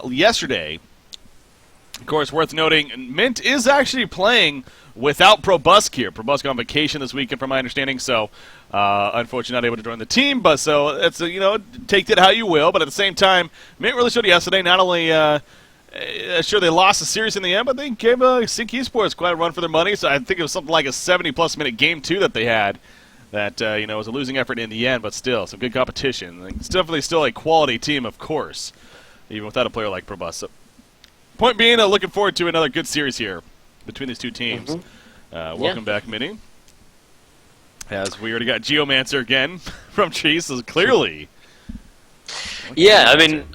yesterday. Of course, worth noting, Mint is actually playing without Probusk here. Probusk on vacation this weekend, from my understanding, so unfortunately not able to join the team. But so it's take it how you will. But at the same time, Mint really showed yesterday. Not only sure they lost the series in the end, but they gave Sync Esports quite a run for their money. So I think it was something like a 70-plus minute game 2 that they had. That was a losing effort in the end, but still some good competition. It's definitely still a quality team, of course, even without a player like Probusk. So, point being, looking forward to another good series here between these two teams. Welcome back, Minnie. As we already got Geomancer again from Cheese, so clearly. Yeah, I mean,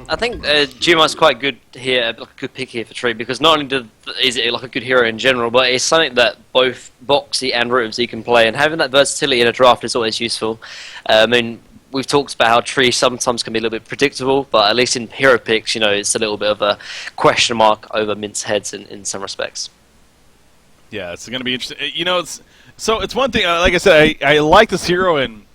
I think Geomancer's quite good here, like a good pick here for Tree, because not only is it like a good hero in general, but it's something that both Boxy and Root of Z can play, and having that versatility in a draft is always useful. I mean, we've talked about how Tree sometimes can be a little bit predictable, but at least in hero picks, it's a little bit of a question mark over Mint's heads in some respects. Yeah, it's going to be interesting. It's one thing, like I said, I like this hero and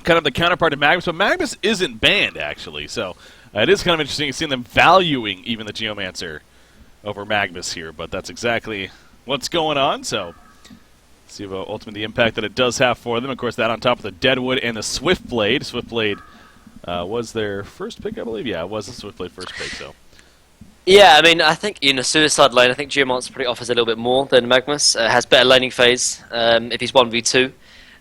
kind of the counterpart to Magnus, but Magnus isn't banned, actually, so it is kind of interesting seeing them valuing even the Geomancer over Magnus here, but that's exactly what's going on, so see about ultimately the impact that it does have for them. Of course, that on top of the Deadwood and the Swiftblade. Swiftblade was their first pick, I believe. Yeah, it was the Swiftblade first pick, so. Yeah, I mean, I think in a Suicide lane, I think Geomancer probably offers a little bit more than Magnus. Has better laning phase if he's 1v2.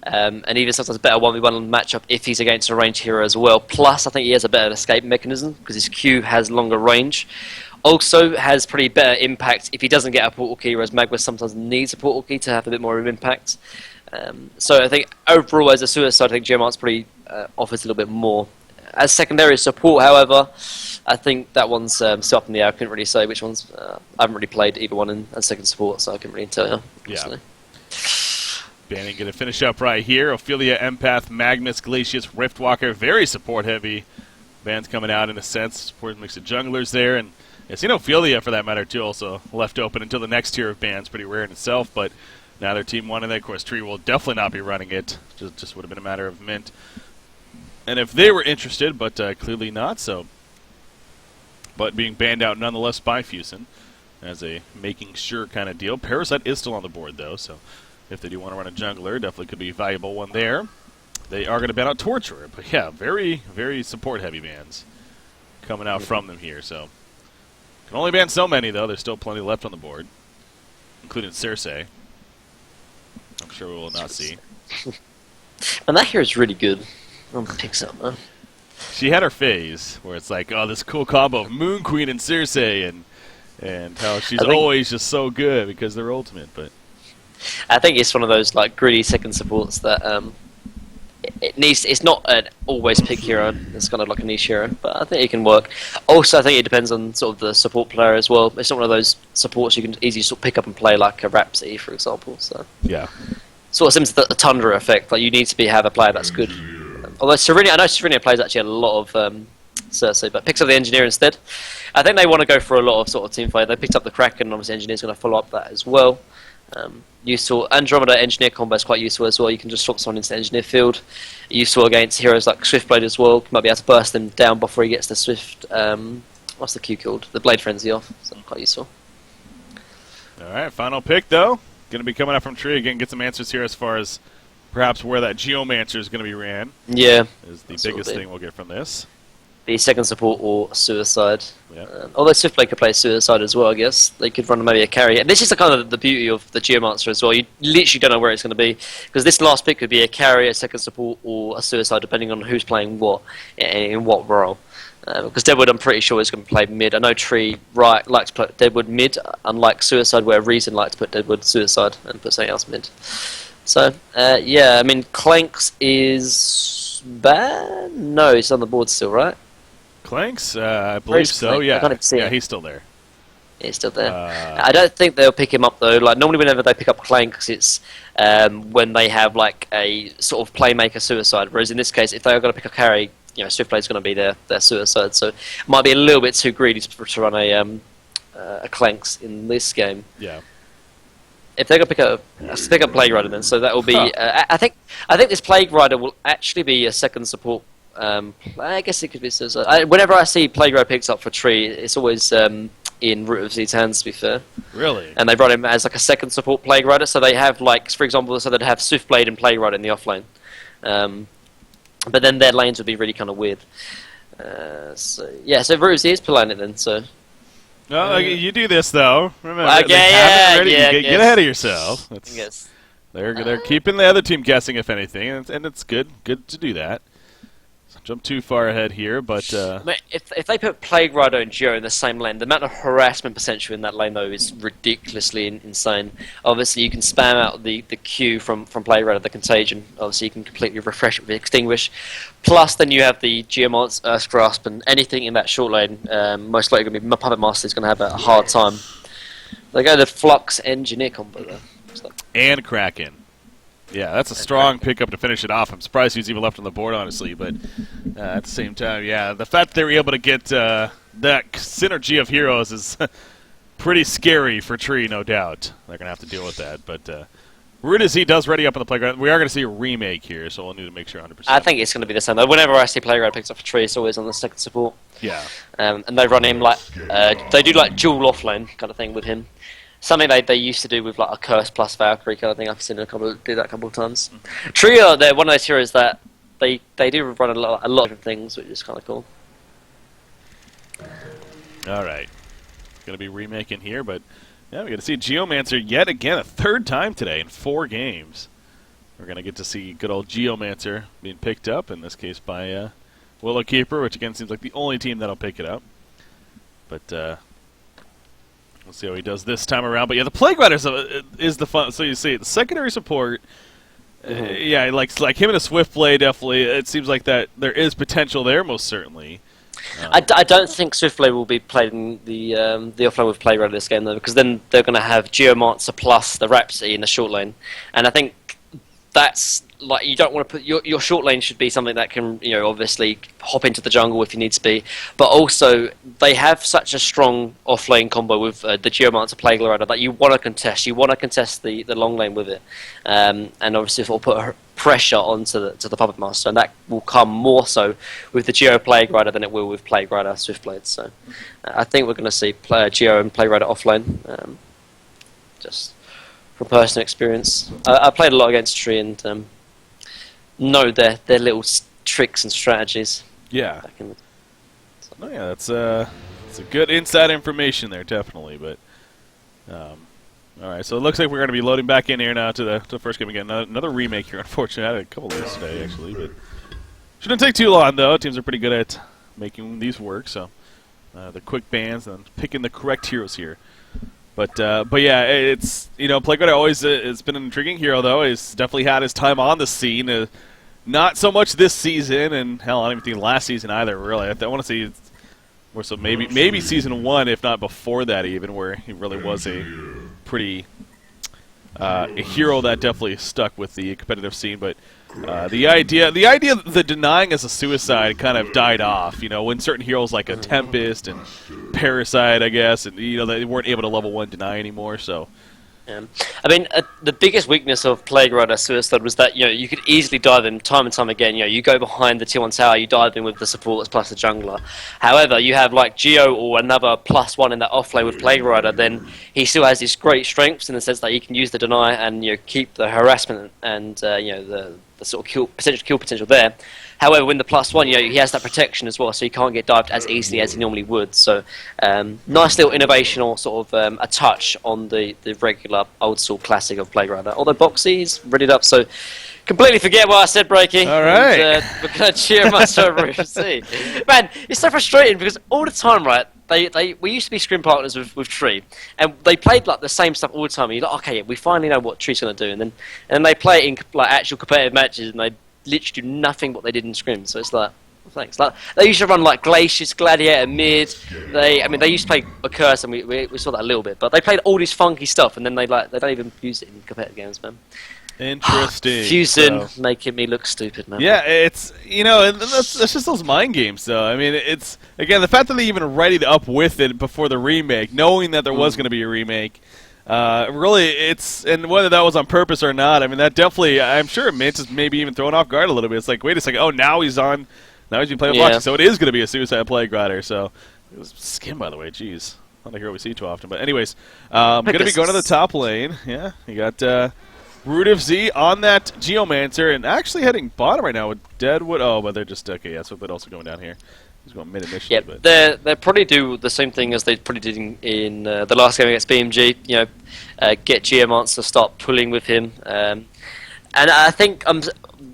And even sometimes a better 1v1 matchup if he's against a ranged hero as well. Plus, I think he has a better escape mechanism because his Q has longer range. Also has pretty better impact if he doesn't get a portal key, whereas Magnus sometimes needs a portal key to have a bit more of an impact. So I think overall as a Suicide, I think Geomancer probably offers a little bit more. As secondary support, however, I think that one's still up in the air. I couldn't really say which ones. I haven't really played either one as second support, so I couldn't really tell you. Honestly. Yeah. Banning going to finish up right here. Ophelia, Empath, Magnus, Glacius, Riftwalker. Very support-heavy bands coming out in a sense. Support mix of junglers there. And I've seen Ophelia, for that matter, too, also left open until the next tier of bands. Pretty rare in itself, but now their team wanted that. Of course, Tree will definitely not be running it. Just would have been a matter of Mint. And if they were interested, but clearly not, so. But being banned out nonetheless by Fusen as a making sure kind of deal. Parasite is still on the board, though, so if they do want to run a jungler, definitely could be a valuable one there. They are going to ban out Torturer, but yeah, very, very support-heavy bans coming out from them here, so. Can only ban so many, though. There's still plenty left on the board, including Cersei. I'm sure we will not see. And that hero is really good. I'm going to pick some, huh? She had her phase where it's like, oh, this cool combo of Moon Queen and Cersei, and how she's always just so good because they're ultimate. But I think it's one of those like greedy second supports that it needs. It's not an always pick hero. It's kind of like a niche hero, but I think it can work. Also, I think it depends on sort of the support player as well. It's not one of those supports you can easily sort of pick up and play like a Rhapsody, for example. So yeah, sort of similar to the Tundra effect. Like you need to have a player that's good. Although I know Serenia plays actually a lot of Cersei, but picks up the Engineer instead. I think they want to go for a lot of sort of team fight. They picked up the Kraken, and obviously Engineer's going to follow up that as well. Useful. Andromeda Engineer combo is quite useful as well. You can just swap someone into the Engineer field. Useful against heroes like Swiftblade as well. You might be able to burst him down before he gets the Swift. What's the Q called? The Blade Frenzy off. So quite useful. All right, final pick though. Going to be coming out from Tree again. Get some answers here as far as perhaps where that Geomancer is going to be ran. Yeah, is the biggest thing we'll get from this. Be second support or Suicide. Yeah. Although Swiftblade could play Suicide as well, I guess. They could run maybe a carry. And this is the kind of the beauty of the Geomancer as well. You literally don't know where it's going to be. Because this last pick could be a carry, a second support, or a Suicide, depending on who's playing what, in what role. Because Deadwood, I'm pretty sure, is going to play mid. I know Tree likes to put Deadwood mid, unlike Suicide, where Reason likes to put Deadwood Suicide and put something else mid. So, yeah, I mean, Clanks is bad? No, he's on the board still, right? Clanks? I believe so, Clank? yeah. I can't see him. He's still there. He's still there. I don't think they'll pick him up, though. Like, normally whenever they pick up Clanks, it's when they have, like, a sort of playmaker Suicide. Whereas in this case, if they are going to pick a carry, Swiftblade's going to be their Suicide. So, it might be a little bit too greedy to run a Clanks in this game. Yeah. If they're going to pick up Plague Rider, then so that will be. I think this Plague Rider will actually be a second support I guess it could be Suicide. Whenever I see Playground picks up for Tree, it's always in Root of Z's hands, to be fair. Really? And they run him as like a second support Plague Rider, so they have like, for example, so they'd have Swiftblade and Plague Rider in the offlane. But then their lanes would be really kind of weird. So Root of Z is playing it then, so... No, you do this though. Remember, Okay, get ahead of yourself. Yes. They're keeping the other team guessing, if anything, and it's good to do that. Jump too far ahead here, but... If they put Plague Rider and Geo in the same lane, the amount of harassment potential in that lane, though, is ridiculously insane. Obviously, you can spam out the Q from Plague Rider, the Contagion. Obviously, you can completely refresh it with Extinguish. Plus, then you have the Geomont's Earth Grasp, and anything in that short lane, most likely going to be Puppet Master is going to have a hard time. They go the Flux Engineer combo, though. And Kraken. Yeah, that's a strong pickup to finish it off. I'm surprised he's even left on the board, honestly. But at the same time, yeah, the fact that they were able to get that synergy of heroes is pretty scary for Tree, no doubt. They're going to have to deal with that. But Root as he does ready up on the playground. We are going to see a remake here, so we'll need to make sure 100%. I think it's going to be the same, though. Whenever I see Playground picks up for Tree, it's always on the second support. Yeah. And they run him like... they do like dual offlane kind of thing with him. Something they used to do with like a Curse plus Valkyrie kind of thing. I've seen do that a couple of times. Trio, they're one of those heroes that they do run a lot of different things, which is kind of cool. All right, going to be remaking here, but yeah, we got to see Geomancer yet again a third time today in 4 games. We're going to get to see good old Geomancer being picked up in this case by Willowkeeper, which again seems like the only team that'll pick it up. But we'll see how he does this time around. But yeah, the Plague Rider is the fun. So you see, the secondary support, yeah, like him and a Swiftblade, definitely. It seems like that there is potential there, most certainly. I don't think Swiftblade will be played in the offlane with Plague Rider this game, though, because then they're going to have Geomancer plus the Rhapsody in the short lane. And I think that's... like, you don't want to put your short lane should be something that can, obviously hop into the jungle if you need to be, but also they have such a strong off lane combo with the Geomancer Plague Rider that you want to contest. You want to contest the long lane with it, and obviously it'll put pressure onto the Puppet Master, and that will come more so with the Geo Plague Rider than it will with Plague Rider Swiftblade. So I think we're going to see Geo and Plague Rider off lane, just from personal experience. I played a lot against Tree and. Know their little tricks and strategies. Yeah. Oh yeah, that's a good inside information there, definitely. But all right, so it looks like we're going to be loading back in here now to the first game again. Another remake here. Unfortunately, I had a couple of these today actually, but shouldn't take too long though. Teams are pretty good at making these work, so the quick bans and picking the correct heroes here. But yeah, it's Plague Rider always has been an intriguing hero though. He's definitely had his time on the scene. Not so much this season, and hell, I don't even think last season either. Really, I want to see more so maybe season 1, if not before that, even where he really was a pretty a hero that definitely stuck with the competitive scene. But the idea of the denying as a suicide kind of died off. When certain heroes like a Tempest and Parasite, I guess, and they weren't able to level 1 deny anymore. So. I mean, the biggest weakness of Plague Rider Suicide was that you could easily dive in time and time again. You go behind the tier 1 tower, you dive in with the supporters plus the jungler. However, you have like Geo or another +1 in that offlane with Plague Rider, then he still has these great strengths in the sense that he can use the deny and keep the harassment and the sort of kill potential there. However, with the +1, he has that protection as well, so he can't get dived as easily as he normally would. So, nice little innovation or sort of a touch on the regular old school classic of Plague Rider. Although Boxy is readied up, so completely forget what I said, Breaky. All right. And, we're going to cheer much over see. Man, it's so frustrating because all the time, right? We used to be scrim partners with Tree, and they played like the same stuff all the time. And you're like, okay, yeah, we finally know what Tree's going to do, and then they play it in like actual competitive matches, and they literally do nothing what they did in scrim. So it's like, thanks. Like they used to run like Glacius, Gladiator, Mid. They used to play a Curse, and we saw that a little bit, but they played all this funky stuff, and then they don't even use it in competitive games, man. Interesting. Fusing, making me look stupid, man. Yeah, it's that's just those mind games, though. I mean, it's again the fact that they even readied up with it before the remake, knowing that there was going to be a remake. Really, and whether that was on purpose or not, I mean, that definitely, I'm sure Mint is maybe even thrown off guard a little bit. It's like, wait a second, oh, now he's on Now he's been playing with Boxy, so it is going to be a Suicide Plague Rider. So it was Skin, by the way. Jeez, not a hero we see too often. But anyways, going to be going to the top lane. Yeah, you got Root of Z on that Geomancer, and actually heading bottom right now with Deadwood. Oh, but they're just okay. Yeah, so they're also going down here. He's going mid initially. Yeah, but they probably do the same thing as they probably did in the last game against BMG. You know, get Geomancer to start pulling with him, and I think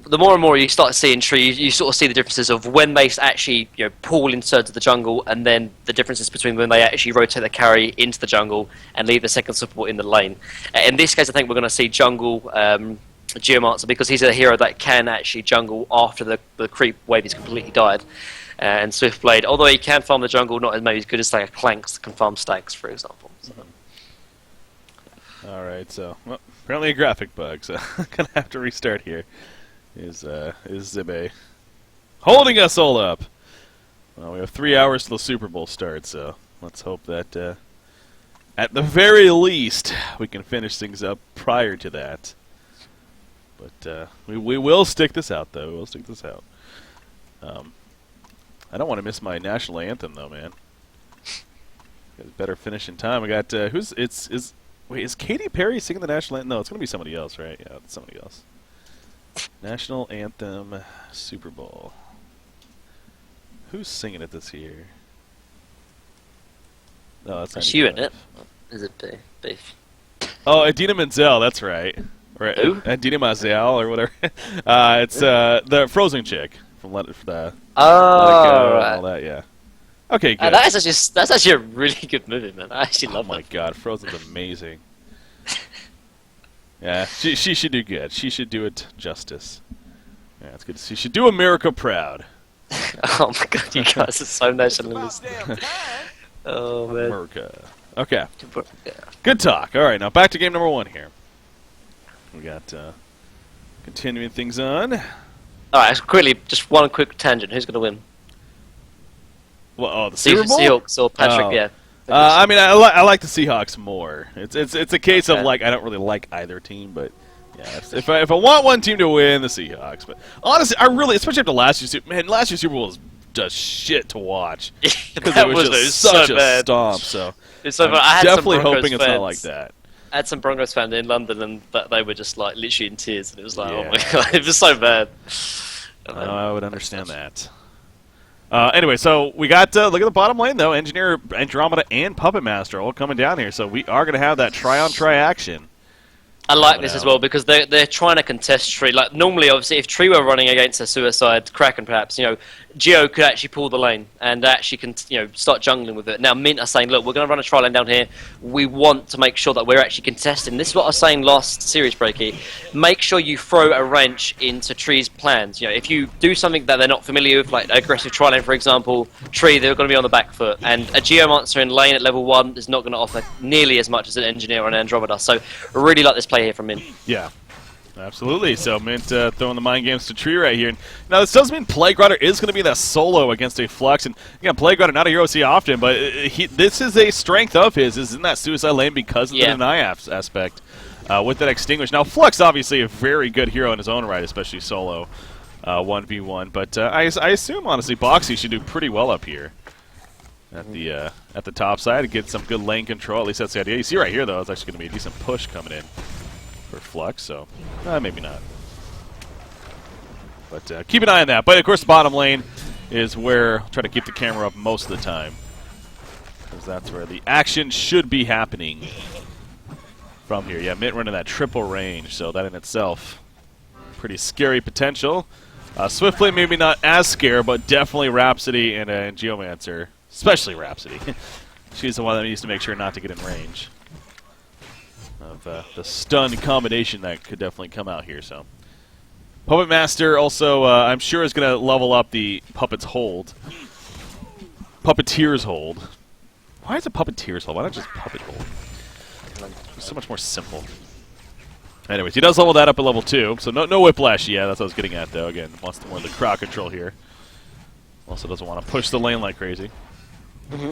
the more and more you start seeing Tree, you sort of see the differences of when they actually pull into the jungle, and then the differences between when they actually rotate the carry into the jungle and leave the second support in the lane. In this case, I think we're going to see jungle Geomancer, because he's a hero that can actually jungle after the creep wave is completely died. And Swiftblade, although he can farm the jungle, not as maybe as good as like a Clanks that can farm stacks, for example. So. Alright, so well, apparently a graphic bug, so gonna have to restart here. Is Zibe holding us all up? Well, we have 3 hours till the Super Bowl starts, so let's hope that at the very least we can finish things up prior to that. But we will stick this out, though. We'll stick this out. I don't want to miss my national anthem, though, man. Better finish in time. We got wait, is Katy Perry singing the national anthem? No, it's gonna be somebody else, right? Yeah, it's somebody else. National anthem, Super Bowl. Who's singing it this year? No, that's not. Is you in it? Is it Beef? Oh, Adina Menzel. That's right. Right. Who? Adina Menzel or whatever. It's the Frozen chick from Let It Go, right. all that. Yeah. Okay, good. That's actually a really good movie, man. I actually love it. Oh my god, Frozen's amazing. Yeah, she should do good. She should do it justice. Yeah, it's good to see. She should do America proud. Oh my god, you guys are so nationalistic. Oh man. America. Okay. Good talk. All right, now back to game number 1 here. We got continuing things on. All right, quickly, just one quick tangent. Who's going to win? Well, oh, the Super Bowl? Seahawks or Patrick? Oh. Yeah. I mean, I like the Seahawks more. It's a case of like I don't really like either team, but yeah, if I want one team to win, the Seahawks. But honestly, I really, especially after last year's Super Bowl was just shit to watch because it was just such a stomp. So I'm definitely hoping it's not like that. I had some Broncos fans in London, and they were just like literally in tears, and it was like, oh my god, it was so bad. I would understand that. Anyway, so we got, look at the bottom lane, though. Engineer, Andromeda, and Puppet Master all coming down here. So we are going to have that try-on-try action. I like this as well, because they're trying to contest Tree. Like, normally, obviously, if Tree were running against a Suicide Kraken, perhaps, Geo could actually pull the lane and actually can, start jungling with it. Now, Mint are saying, look, we're going to run a tri lane down here. We want to make sure that we're actually contesting. This is what I was saying last series, Breaky. Make sure you throw a wrench into Tree's plans. If you do something that they're not familiar with, like aggressive tri lane, for example, Tree, they're going to be on the back foot. And a Geomancer in lane at level 1 is not going to offer nearly as much as an Engineer or an Andromeda. So, I really like this play here from Mint. Yeah. Absolutely. So Mint throwing the mind games to Tree right here. Now this does mean Plague Rider is going to be that solo against a Flux. And again, Plague Rider, not a hero we see often, but this is a strength of his, is in that Suicide Lane because of the deny aspect with that Extinguish. Now Flux obviously a very good hero in his own right, especially solo 1v1. But I assume honestly Boxy should do pretty well up here at the top side to get some good lane control. At least that's the idea. You see right here though, it's actually going to be a decent push coming in for Flux, so maybe not. But keep an eye on that. But of course, the bottom lane is where I'll try to keep the camera up most of the time, because that's where the action should be happening from here. Yeah, Mint running that triple range, so that in itself, pretty scary potential. Swiftblade maybe not as scary, but definitely Rhapsody and Geomancer, especially Rhapsody. She's the one that needs to make sure not to get in range of the stun combination that could definitely come out here. So Puppet Master also, I'm sure, is going to level up the Puppet's hold. Puppeteer's hold. Why is it Puppeteer's hold? Why not just Puppet hold? It's so much more simple. Anyways, he does level that up at level 2, so no Whiplash yet. That's what I was getting at, though. Again, wants more of the crowd control here. Also doesn't want to push the lane like crazy.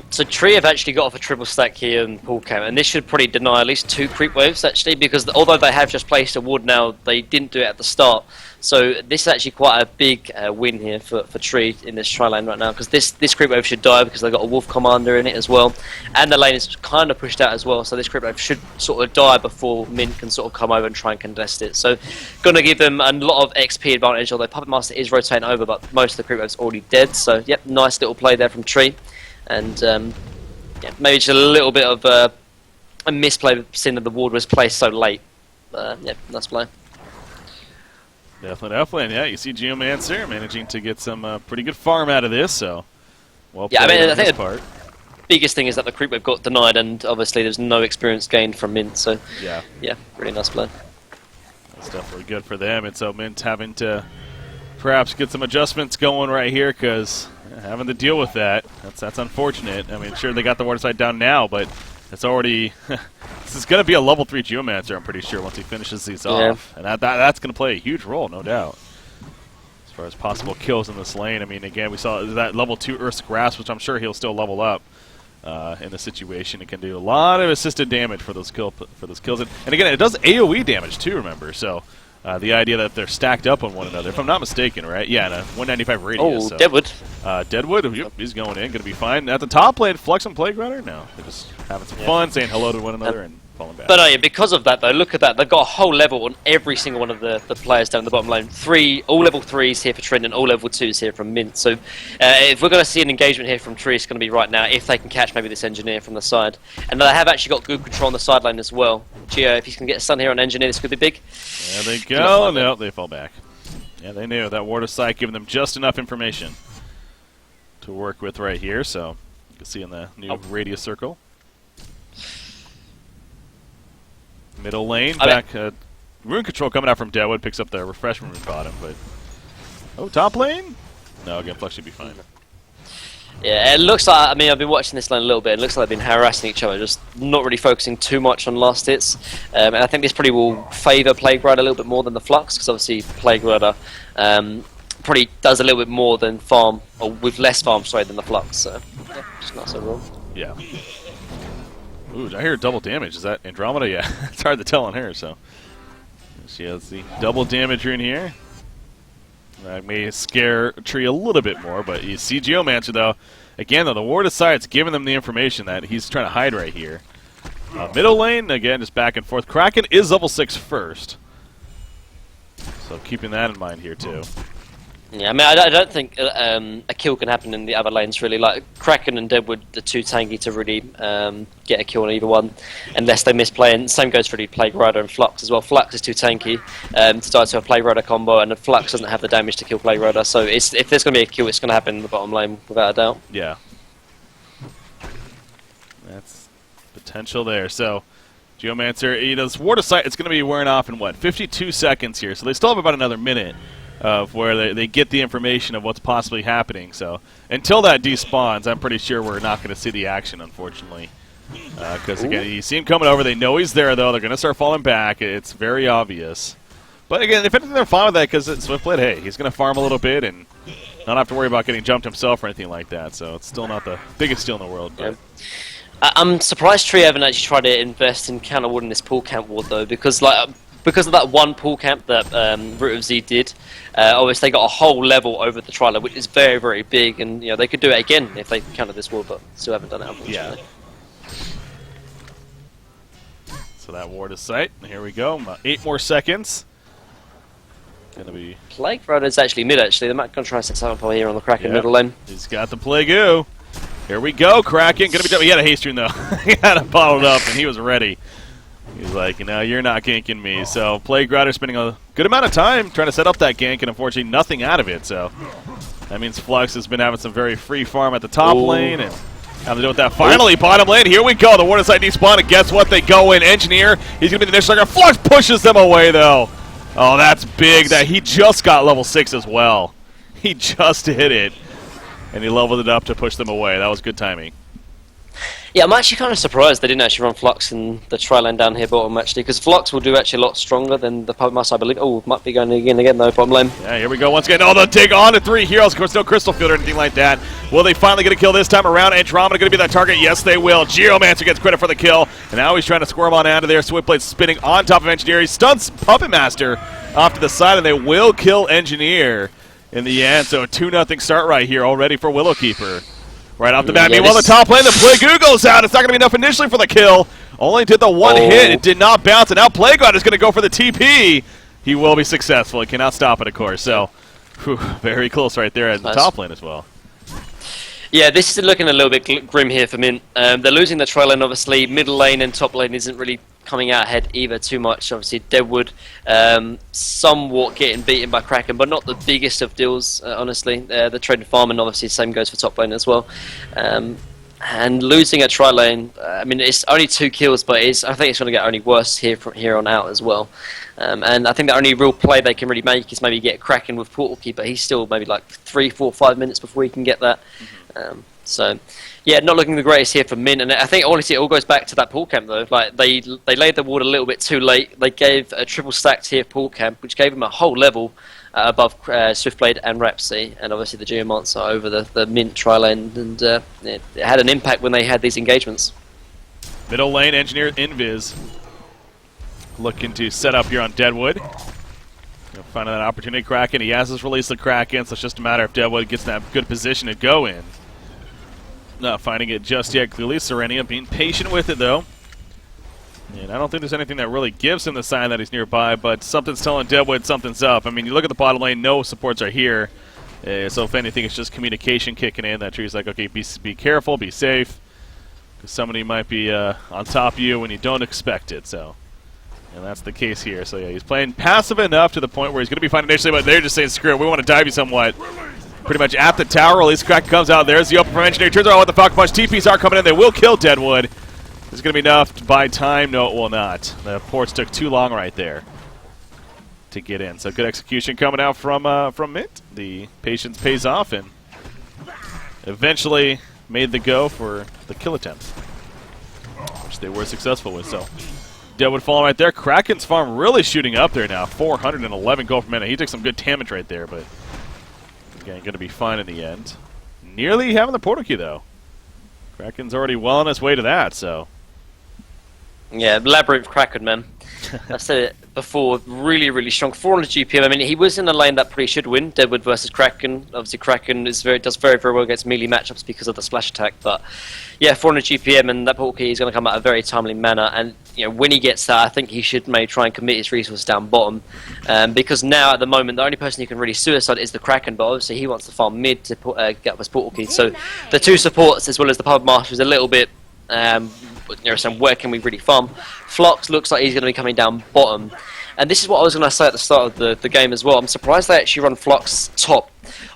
So Tree have actually got off a triple stack here in pool camp, and this should probably deny at least 2 creep waves actually, because although they have just placed a ward now, they didn't do it at the start. So this is actually quite a big win here for Tree in this tri lane right now, because this creep wave should die because they've got a wolf commander in it as well, and the lane is kind of pushed out as well. So this creep wave should sort of die before Mint can sort of come over and try and contest it. So going to give them a lot of XP advantage, although Puppet Master is rotating over, but most of the creep wave's already dead. So yep, nice little play there from Tree. And yeah, maybe just a little bit of a misplay, seeing that the ward was placed so late. Yeah, nice play. Definitely. And yeah, you see Geomancer managing to get some pretty good farm out of this, so well played. Yeah, I mean, I on think this part. Biggest thing is that the creep wave got denied, and obviously there's no experience gained from Mint. So Yeah, really nice play. that's definitely good for them. And so Mint having to perhaps get some adjustments going right here, because having to deal with that's unfortunate. I mean, sure, they got the water side down now, but it's already this is going to be a level 3 Geomancer, I'm pretty sure, once he finishes these off, and that's going to play a huge role, no doubt, as far as possible kills in this lane. I mean, again, we saw that level 2 Earth's Grasp, which I'm sure he'll still level up in the situation. It can do a lot of assisted damage for those kills, and again, it does AOE damage too. Remember, so. The idea that they're stacked up on one another, if I'm not mistaken, right? Yeah, in a 195 radius. Oh, so. Deadwood. Deadwood, yep, he's going in, going to be fine. At the top lane, Flux and Plaguerunner? No, they're just having some fun, saying hello to one another and falling back. But yeah, because of that, though, look at that. They've got a whole level on every single one of the players down the bottom lane. All level 3s here for Trent, and all level 2s here from Mint. So if we're going to see an engagement here from Tree, it's going to be right now, if they can catch maybe this Engineer from the side. And they have actually got good control on the side lane as well. Geo, if you can get a stun here on Engineer, this could be big. There they go. No, they fall back. Yeah, they knew. That Water Sight giving them just enough information to work with right here. So you can see in the new radius circle. Middle lane, back. Rune control coming out from Deadwood, picks up the refreshment rune bottom, but top lane? No, again, Flux should be fine. Yeah, it looks like, I mean, I've been watching this lane a little bit, it looks like they've been harassing each other, just not really focusing too much on last hits. And I think this probably will favour Plague Rider a little bit more than the Flux, because obviously Plague Rider probably does a little bit more than farm, or with less farm, sorry, than the Flux, so yeah, just not so wrong. Yeah. Ooh, I hear double damage. Is that Andromeda? Yeah, it's hard to tell on her, so. She has the double damage rune here. That may scare Tree a little bit more, but you see Geomancer, though. Again, though, the Ward of Sight's giving them the information that he's trying to hide right here. Middle lane, again, just back and forth. Kraken is level 6 first. So keeping that in mind here, too. Yeah, I mean, I don't think a kill can happen in the other lanes, really. Like, Kraken and Deadwood are too tanky to really get a kill on either one, unless they misplay. And same goes for the Plague Rider and Flux as well. Flux is too tanky to die to a Plague Rider combo, and the Flux doesn't have the damage to kill Plague Rider. So if there's going to be a kill, it's going to happen in the bottom lane, without a doubt. Yeah. That's potential there. So, Geomancer, this Ward of Sight, it's going to be wearing off in, 52 seconds here. So they still have about another minute of where they get the information of what's possibly happening. So until that despawns, I'm pretty sure we're not going to see the action, unfortunately. Because, again, you see him coming over. They know he's there, though. They're going to start falling back. It's very obvious. But, again, if anything, they're fine with that because it's Swiftblade. Hey, he's going to farm a little bit and not have to worry about getting jumped himself or anything like that. So it's still not the biggest steal in the world. But. Yeah. I'm surprised Tree haven't actually tried to invest in counter ward in this pool camp ward, though, because, because of that one pool camp that Root of Z did, obviously they got a whole level over the trial, which is very, very big, and they could do it again if they counter this ward, but still haven't done it, unfortunately. Yeah. So that Ward of Sight, here we go, 8 more seconds. Gonna be Plague Rider's actually mid, actually. They might going to try to set something here on the Kraken middle lane. He's got the Plague-oo. Here we go, Kraken. Gonna be done. He had a haste rune, though. He had it bottled up, and he was ready. He's like, you're not ganking me. So Plague Rider spending a good amount of time trying to set up that gank, and unfortunately nothing out of it. So that means Flux has been having some very free farm at the top lane, and having to do with that. Finally, bottom lane, here we go. The Ward of Sight despawn, and guess what? They go in. Engineer, he's going to be the next target. Flux pushes them away, though. Oh, that's big. That he just got level 6 as well. He just hit it, and he leveled it up to push them away. That was good timing. Yeah, I'm actually kind of surprised they didn't actually run Flux in the tri-lane down here bottom, actually, because Flux will do actually a lot stronger than the Puppet Master, I believe. Oh, might be going again though, bottom lane. Yeah, here we go once again. Oh, the take on to 3 heroes. Of course, no Crystal Field or anything like that. Will they finally get a kill this time around? Andromeda going to be that target? Yes, they will. Geomancer gets credit for the kill. And now he's trying to squirm on out of there. Switchblade spinning on top of Engineer. He stuns Puppet Master off to the side, and they will kill Engineer in the end. So a 2-0 start right here already for Willowkeeper. Right off the bat. Yeah, Meanwhile, the top lane, the Plague goes out. It's not going to be enough initially for the kill. Only did the one hit. It did not bounce. And now Plague is going to go for the TP. He will be successful. He cannot stop it, of course. So, very close right there at the top lane as well. Yeah, this is looking a little bit grim here for Mint. They're losing the tri lane, obviously. Middle lane and top lane isn't really coming out ahead either too much. Obviously, Deadwood somewhat getting beaten by Kraken, but not the biggest of deals, honestly. The trading farm, and obviously the same goes for top lane as well. And losing a tri lane, I mean, it's only 2 kills, but I think it's going to get only worse here from here on out as well. And I think the only real play they can really make is maybe get Kraken with Portal Key, but he's still maybe like 3, 4, 5 minutes before he can get that. So, yeah, not looking the greatest here for Mint, and I think honestly it all goes back to that pool camp though. Like they laid the ward a little bit too late. They gave a triple stacked here pool camp, which gave them a whole level above Swiftblade and Rapsy, and obviously the Geomancer over the Mint tri lane, and it had an impact when they had these engagements. Middle lane, Engineer Invis looking to set up here on Deadwood. Finding that opportunity, Kraken. He has his release the Kraken, so it's just a matter if Deadwood gets in that good position to go in. Not finding it just yet, clearly. Serenia being patient with it, though. And I don't think there's anything that really gives him the sign that he's nearby, but something's telling Deadwood something's up. I mean, you look at the bottom lane, no supports are here. So if anything, it's just communication kicking in. That tree's like, okay, be careful, be safe, because somebody might be on top of you when you don't expect it. So, and that's the case here. So yeah, he's playing passive enough to the point where he's going to be fine initially, but they're just saying, screw it, we want to dive you somewhat. Pretty much at the tower, at least Kraken comes out. There's the open from Engineer. Turns out with the Falcon Punch. TPs are coming in. They will kill Deadwood. Is it going to be enough to buy time? No, it will not. The ports took too long right there to get in. So good execution coming out from Mint. The patience pays off and eventually made the go for the kill attempt, which they were successful with. So Deadwood falling right there. Kraken's farm really shooting up there now. 411 gold per minute. He took some good damage right there, but again, going to be fine in the end. Nearly having the portal key, though. Kraken's already well on his way to that, so. Yeah, Labyrinth Kraken, man. I said it before, really, really strong. 400 GPM. I mean, he was in a lane that probably should win, Deadwood versus Kraken. Obviously, Kraken does very, very well against melee matchups because of the splash attack. But yeah, 400 GPM, and that portal key is going to come out a very timely manner. And you know, when he gets that, I think he should maybe try and commit his resources down bottom, because now at the moment the only person who can really suicide is the Kraken. But obviously, he wants to farm mid to get up his portal key. So the 2 supports as well as the Puppet Master is a little bit. So where can we really farm? Flux looks like he's going to be coming down bottom, and this is what I was going to say at the start of the game as well. I'm surprised they actually run Flux top.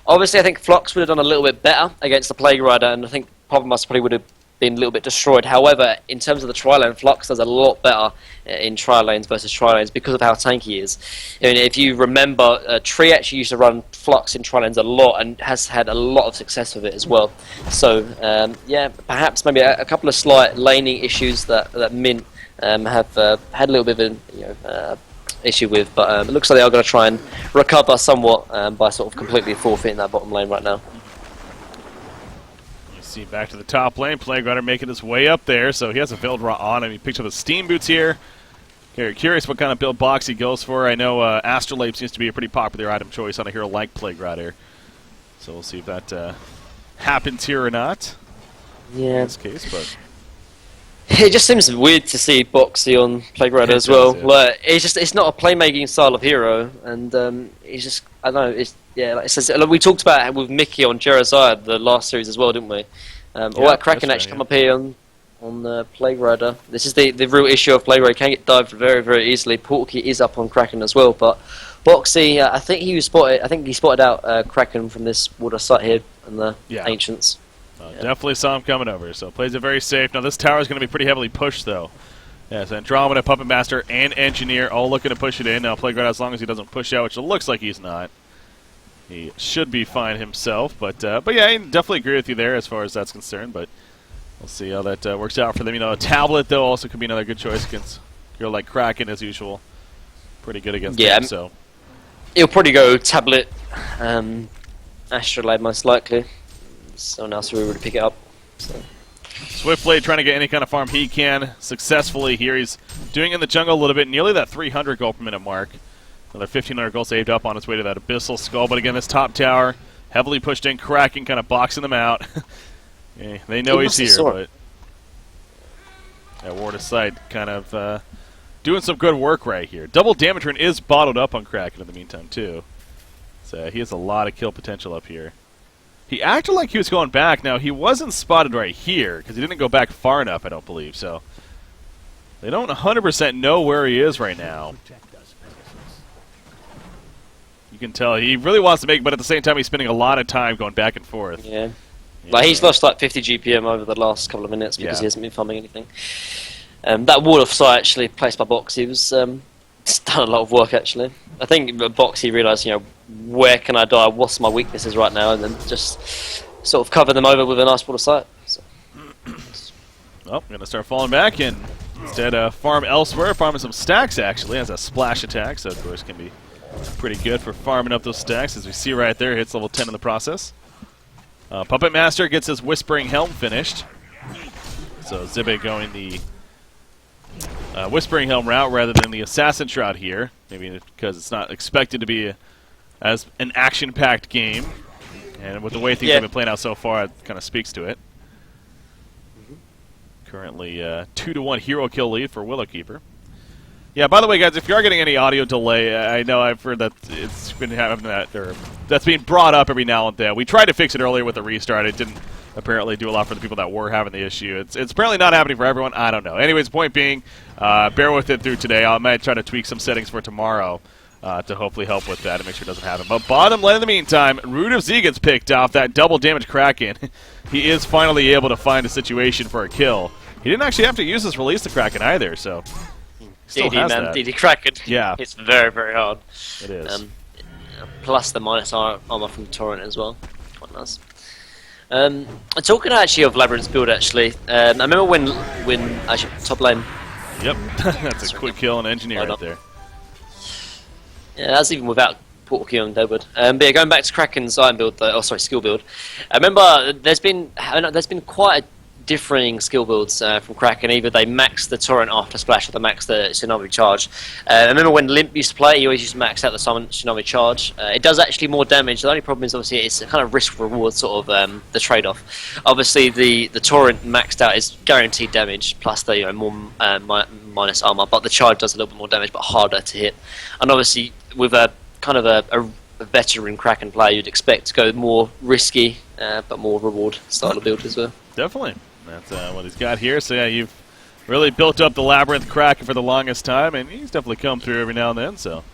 Obviously, I think Flux would have done a little bit better against the Plague Rider, and I think Puppet Master probably would have been a little bit destroyed. However, in terms of the tri-lane, Flux does a lot better in tri-lanes versus tri-lanes because of how tanky he is. I mean, if you remember, Tree actually used to run Flux in tri-lanes a lot and has had a lot of success with it as well. So, yeah, perhaps maybe a couple of slight laning issues that Mint have had a little bit of an issue with, but it looks like they are going to try and recover somewhat by sort of completely forfeiting that bottom lane right now. See, back to the top lane. Plague Rider making his way up there, so he has a Veiled Rot on him. He picks up the Steam Boots here. Okay, curious what kind of build box he goes for. I know Astrolabe seems to be a pretty popular item choice on a hero like Plague Rider. So we'll see if that happens here or not. Yeah. In this case, but it just seems weird to see Boxy on Plague Rider as well. Yeah. Like, it's not a playmaking style of hero, and it's just, I don't know, yeah, like it says, we talked about it with Mickey on Jerazad the last series as well, didn't we? Or Kraken actually come up here on the Plague Rider. This is the real issue of Plague Rider. Can get dived very, very easily. Portal Key is up on Kraken as well, but Boxy, I think he spotted out Kraken from this water site here in the Ancients. Definitely saw him coming over, so plays it very safe. Now this tower is going to be pretty heavily pushed, though. Yes, Andromeda, Puppet Master, and Engineer all looking to push it in. Now Plague Rider, as long as he doesn't push out, which it looks like he's not, he should be fine himself. But yeah, I definitely agree with you there as far as that's concerned. But We'll see how that works out for them. You know, a tablet, though, also could be another good choice against a girl like Kraken, as usual. Pretty good against them, so. He'll probably go tablet, Astrolabe most likely. Someone else will really pick it up. So. Swiftblade trying to get any kind of farm he can successfully here. He's doing in the jungle a little bit, nearly that 300 gold per minute mark. Another 1,500 gold saved up on his way to that Abyssal Skull. But again, this top tower, heavily pushed in, Kraken kind of boxing them out. Yeah, they know he's here, but that Ward of Sight kind of doing some good work right here. Double damage rune is bottled up on Kraken in the meantime, too. So he has a lot of kill potential up here. He acted like he was going back. Now, he wasn't spotted right here, because he didn't go back far enough, I don't believe. So they don't 100% know where he is right now. You can tell he really wants to make, but at the same time, he's spending a lot of time going back and forth. Yeah. Like, he's lost like 50 GPM over the last couple of minutes because he hasn't been farming anything. That wall of sight actually placed by Boxy was it's done a lot of work actually. I think Boxy realised, you know, where can I die? What's my weaknesses right now? And then just sort of cover them over with a nice wall of sight. So. Well, going to start falling back and instead farm elsewhere, farming some stacks actually, has a splash attack, so of course can be pretty good for farming up those stacks, as we see right there, hits level 10 in the process. Puppet Master gets his Whispering Helm finished. So Zibe going the Whispering Helm route rather than the Assassin Shroud here. Maybe because it's not expected to be as an action-packed game. And with the way things have been playing out so far, it kind of speaks to it. Currently 2-1 hero kill lead for Willowkeeper. Yeah, by the way, guys, if you are getting any audio delay, I know I've heard that it's been having that, or that's being brought up every now and then. We tried to fix it earlier with the restart. It didn't apparently do a lot for the people that were having the issue. It's apparently not happening for everyone. I don't know. Anyways, point being, bear with it through today. I might try to tweak some settings for tomorrow to hopefully help with that and make sure it doesn't happen. But bottom lane in the meantime, Root of Z gets picked off. That double damage Kraken. He is finally able to find a situation for a kill. He didn't actually have to use his release the Kraken either, so... DD, man, DD Kraken. Yeah. It's very, very hard. It is. Plus the minus armor from Torrent as well. Quite nice. Talking actually of Labyrinth's build, actually, I remember when actually, top lane. Yep, that's a quick kill and engineer right there. Yeah, that's even without Portal Key on Deadwood. But yeah, going back to Kraken's iron build, skill build. I remember there's been quite a differing skill builds from Kraken. Either they max the Torrent after Splash or they max the Tsunami Charge. I remember when Limp used to play, he always used to max out the Tsunami Charge. It does actually more damage. The only problem is obviously it's a kind of risk-reward sort of the trade-off. Obviously the Torrent maxed out is guaranteed damage plus the more minus armor, but the Charge does a little bit more damage but harder to hit. And obviously with a kind of a veteran Kraken player, you'd expect to go more risky but more reward style of build as well. Definitely. That's what he's got here. So yeah, you've really built up the Labyrinth Kraken for the longest time, and he's definitely come through every now and then. So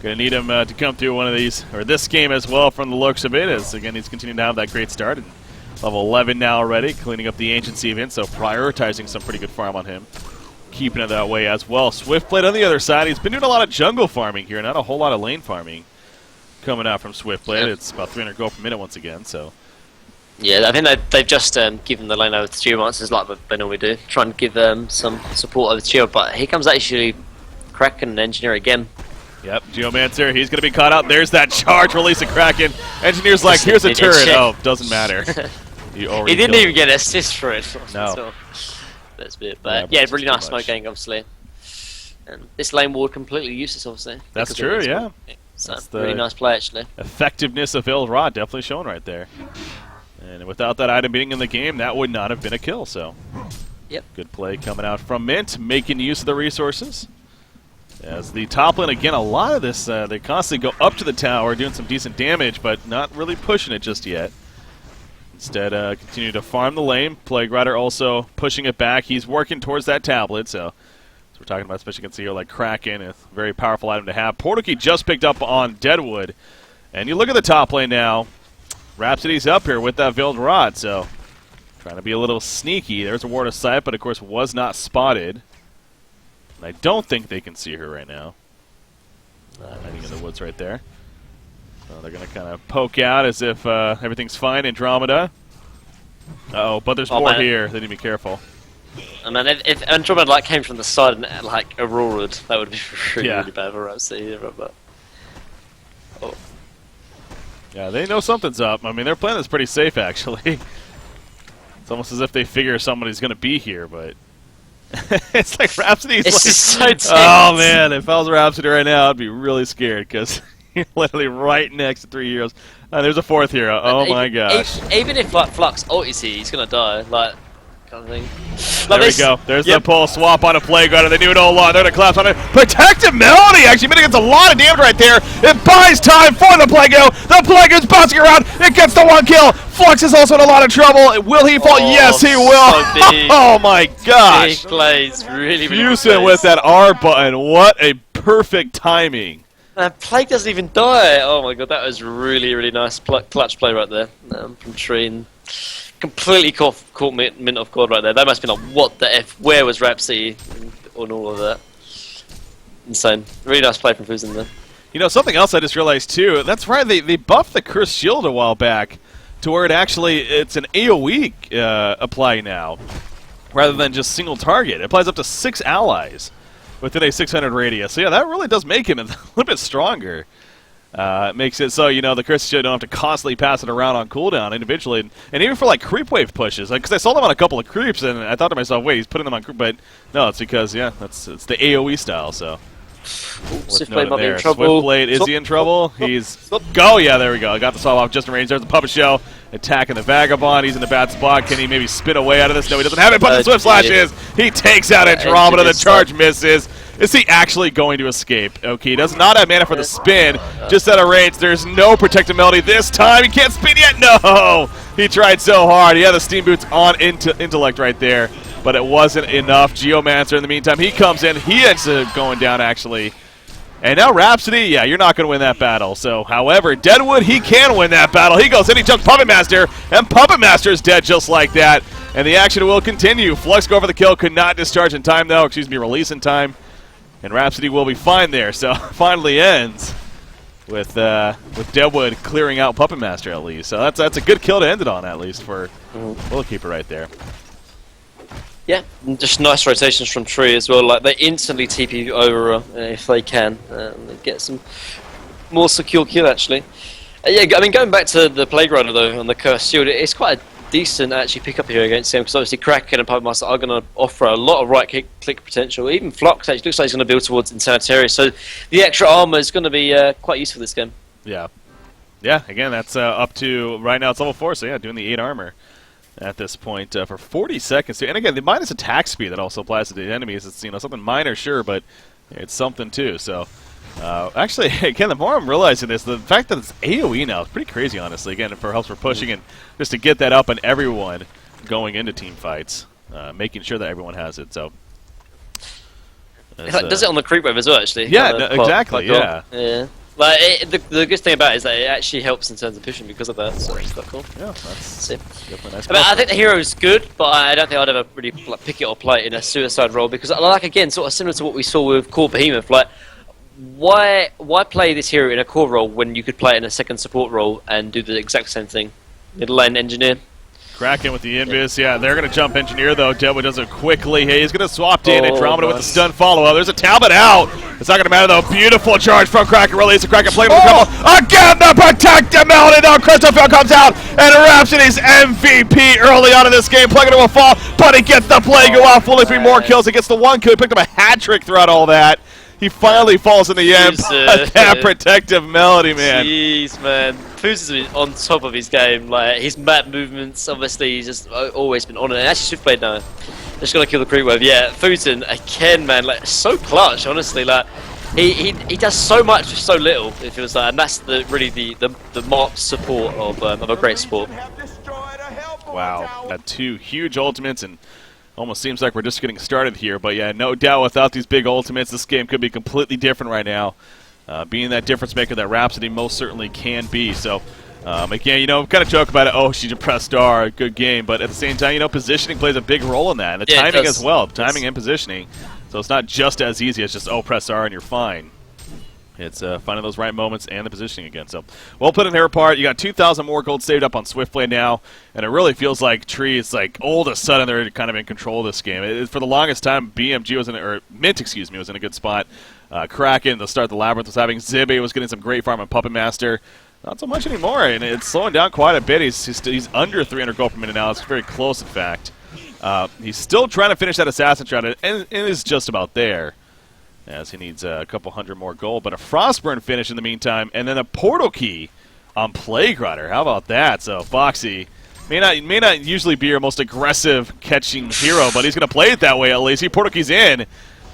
gonna need him to come through one of these, or this game as well, from the looks of it. As again, he's continuing to have that great start, and level 11 now already, cleaning up the Anciency event. So prioritizing some pretty good farm on him, keeping it that way as well. Swiftblade on the other side. He's been doing a lot of jungle farming here, not a whole lot of lane farming coming out from Swiftblade. It's about 300 gold per minute once again. So. Yeah, I think they've just given the lane over to Geomancers like they normally do, trying to give some support over to Geo, but here comes actually Kraken and Engineer again. Yep, Geomancer, he's going to be caught out. There's that charge releasing Kraken. Engineer's like, here's a turret. Oh, doesn't matter. He didn't even get an assist for it. No. So, that's a bit, but yeah, really nice smoke gang, obviously. And this lane ward completely useless, obviously. That's true, yeah. So, really nice play, actually. Effectiveness of Veiled Rod definitely shown right there. And without that item being in the game, that would not have been a kill, so. Yep. Good play coming out from Mint, making use of the resources. As the top lane, again, a lot of this, they constantly go up to the tower, doing some decent damage, but not really pushing it just yet. Instead, continue to farm the lane. Plague Rider also pushing it back. He's working towards that tablet, so as we're talking about, especially against a hero like Kraken, a very powerful item to have. Portal Key just picked up on Deadwood. And you look at the top lane now. Rhapsody's up here with that Veiled Rod, so trying to be a little sneaky. There's a Ward of Sight, but of course was not spotted. And I don't think they can see her right now. Hiding in the woods right there. So they're going to kind of poke out as if everything's fine. Andromeda Uh-oh, but there's Oh, more man. here. They need to be careful. And then if Andromeda like came from the side and like Aurora'd, that would be really, Yeah. really bad for Rhapsody. But oh, Yeah, they know something's up. I mean, they're playing this pretty safe, actually. It's almost as if they figure somebody's going to be here, but... it's like Rhapsody's it's like... just so tense. Oh, man, if I was Rhapsody right now, I'd be really scared, because you're literally right next to 3 heroes. There's a fourth hero. Oh, my gosh. Even if like Flux ultis here, he's gonna die. Like, kind of thing. There we go. There's the pull swap on a Playground, and they knew it all along. They're going to collapse on it. Protective Melody actually mitigates a lot of damage right there. It buys time for the Plago. The Plago's bouncing around. It gets the one kill. Flux is also in a lot of trouble. Will he fall? Yes, he will. So big. Oh my gosh. Big plays, really, really Fusin big with plays. that R button. What a perfect timing. Man, Plague doesn't even die. Oh my god, that was really, really nice clutch play right there from Tree. And completely caught Mint off guard right there. That must have been like, what the F? Where was Rhapsody on all of that? Insane. Really nice play from Fusin there. You know, something else I just realized too. That's right, they buffed the Cursed Shield a while back to where it's an AoE apply now, rather than just single target. It applies up to 6 allies within a 600 radius. So yeah, that really does make him a little bit stronger. It makes it so, you know, the Cursed Shield don't have to constantly pass it around on cooldown individually. And even for, like, creep wave pushes. Because I saw them on a couple of creeps, and I thought to myself, wait, he's putting them on creep. But no, it's because, yeah, it's the AoE style, so. Swiftblade might be in There. trouble. Swiftblade, is he in trouble? He's... Go! Yeah, there we go. I got the swap off just in range. There's the Puppet Show attacking the Vagabond. He's in a bad spot. Can he maybe spin away out of this? No, he doesn't have it, but the Swift Slashes. He takes out Andromeda. The charge misses. Is he actually going to escape? Okay, he does not have mana for the spin. Just out of range. There's no Protective Melody this time. He can't spin yet. No! He tried so hard. He had the Steam Boots on Intellect right there, but it wasn't enough. Geomancer, in the meantime, he comes in. He ends up going down, actually. And now Rhapsody, yeah, you're not going to win that battle. So, however, Deadwood, he can win that battle. He goes in, he jumps Puppet Master, and Puppet Master is dead just like that. And the action will continue. Flux go for the kill, could not discharge in time, though. Excuse me, release in time. And Rhapsody will be fine there. So, finally ends with Deadwood clearing out Puppet Master, at least. So, that's a good kill to end it on, at least, for Willowkeeper right there. Yeah, and just nice rotations from Tree as well. Like, they instantly TP over if they can. They get some more secure kill, actually. Yeah, I mean, going back to the Playground, though, on the Cursed Shield, it's quite a decent, actually, pick-up here against him, because obviously Kraken and Puppet Master are going to offer a lot of right-click potential. Even Flux actually looks like he's going to build towards Insanitarius, so the extra armor is going to be quite useful this game. Yeah. Yeah, again, that's up to, right now it's level 4, so yeah, doing the 8 armor at this point for 40 seconds. And again, the minus attack speed that also applies to the enemies. It's, you know, something minor, sure, but it's something too. So, actually, again, the more I'm realizing this, the fact that it's AoE now is pretty crazy, honestly. Again, it helps for pushing and just to get that up on everyone going into team fights, making sure that everyone has it. So, It does it on the creep wave as well, actually. Yeah, no, exactly. Yeah. Yeah. Like the good thing about it is that it actually helps in terms of pushing because of that, so it's quite cool. Yeah, that's definitely nice. I mean, I think the hero is good, but I don't think I'd ever really like, pick it or play it in a suicide role because, like, again, sort of similar to what we saw with Core Behemoth. Like, why play this hero in a core role when you could play it in a second support role and do the exact same thing? Middle lane engineer. Kraken with the Invis. Yeah, they're going to jump Engineer, though. Deadwood does it quickly. Hey, he's going to swap in Andromeda with the stun follow-up. There's a Talbot out. It's not going to matter, though. Beautiful charge from Kraken. Release the Kraken play with the couple. Again, the Protective Melody, though. Christopher comes out, and Rhapsody's MVP early on in this game. Plague will fall, but he gets the Plague off. Fully 3 more kills. He gets the 1 kill. He picked up a hat trick throughout all that. He finally falls in the end. That Protective Melody, man. Jeez, man. Foos is on top of his game. Like, his map movements, obviously, he's just always been on it. And actually, Swiftblade now. Just gonna kill the creep wave. Yeah, Futon again, man. Like, so clutch, honestly. Like, he does so much with so little. It feels like, and that's really the marked support of a great support. Wow, got 2 huge ultimates and. Almost seems like we're just getting started here, but yeah, no doubt without these big ultimates, this game could be completely different right now. Being that difference maker that Rhapsody most certainly can be. So, again, you know, kind of joke about it, oh, she depressed star, good game, but at the same time, you know, positioning plays a big role in that, and the timing as well, timing and positioning. So it's not just as easy as just, oh, press R and you're fine. It's finding those right moments and the positioning again. So, well put in her part. You got 2,000 more gold saved up on Swiftblade now, and it really feels like Tree is like all of a sudden they're kind of in control of this game. For the longest time, BMG was Mint, excuse me, was in a good spot. Kraken, the start the Labyrinth was having. Zibby was getting some great farm on Puppet Master. Not so much anymore, and it's slowing down quite a bit. He's under 300 gold per minute now. It's very close, in fact. He's still trying to finish that Assassin Shroud, and it is just about there, as he needs a couple hundred more gold. But a Frostburn finish in the meantime, and then a Portal Key on Plague Rider. How about that? So Foxy may not usually be your most aggressive catching hero, but he's going to play it that way at least. Portal Key's in.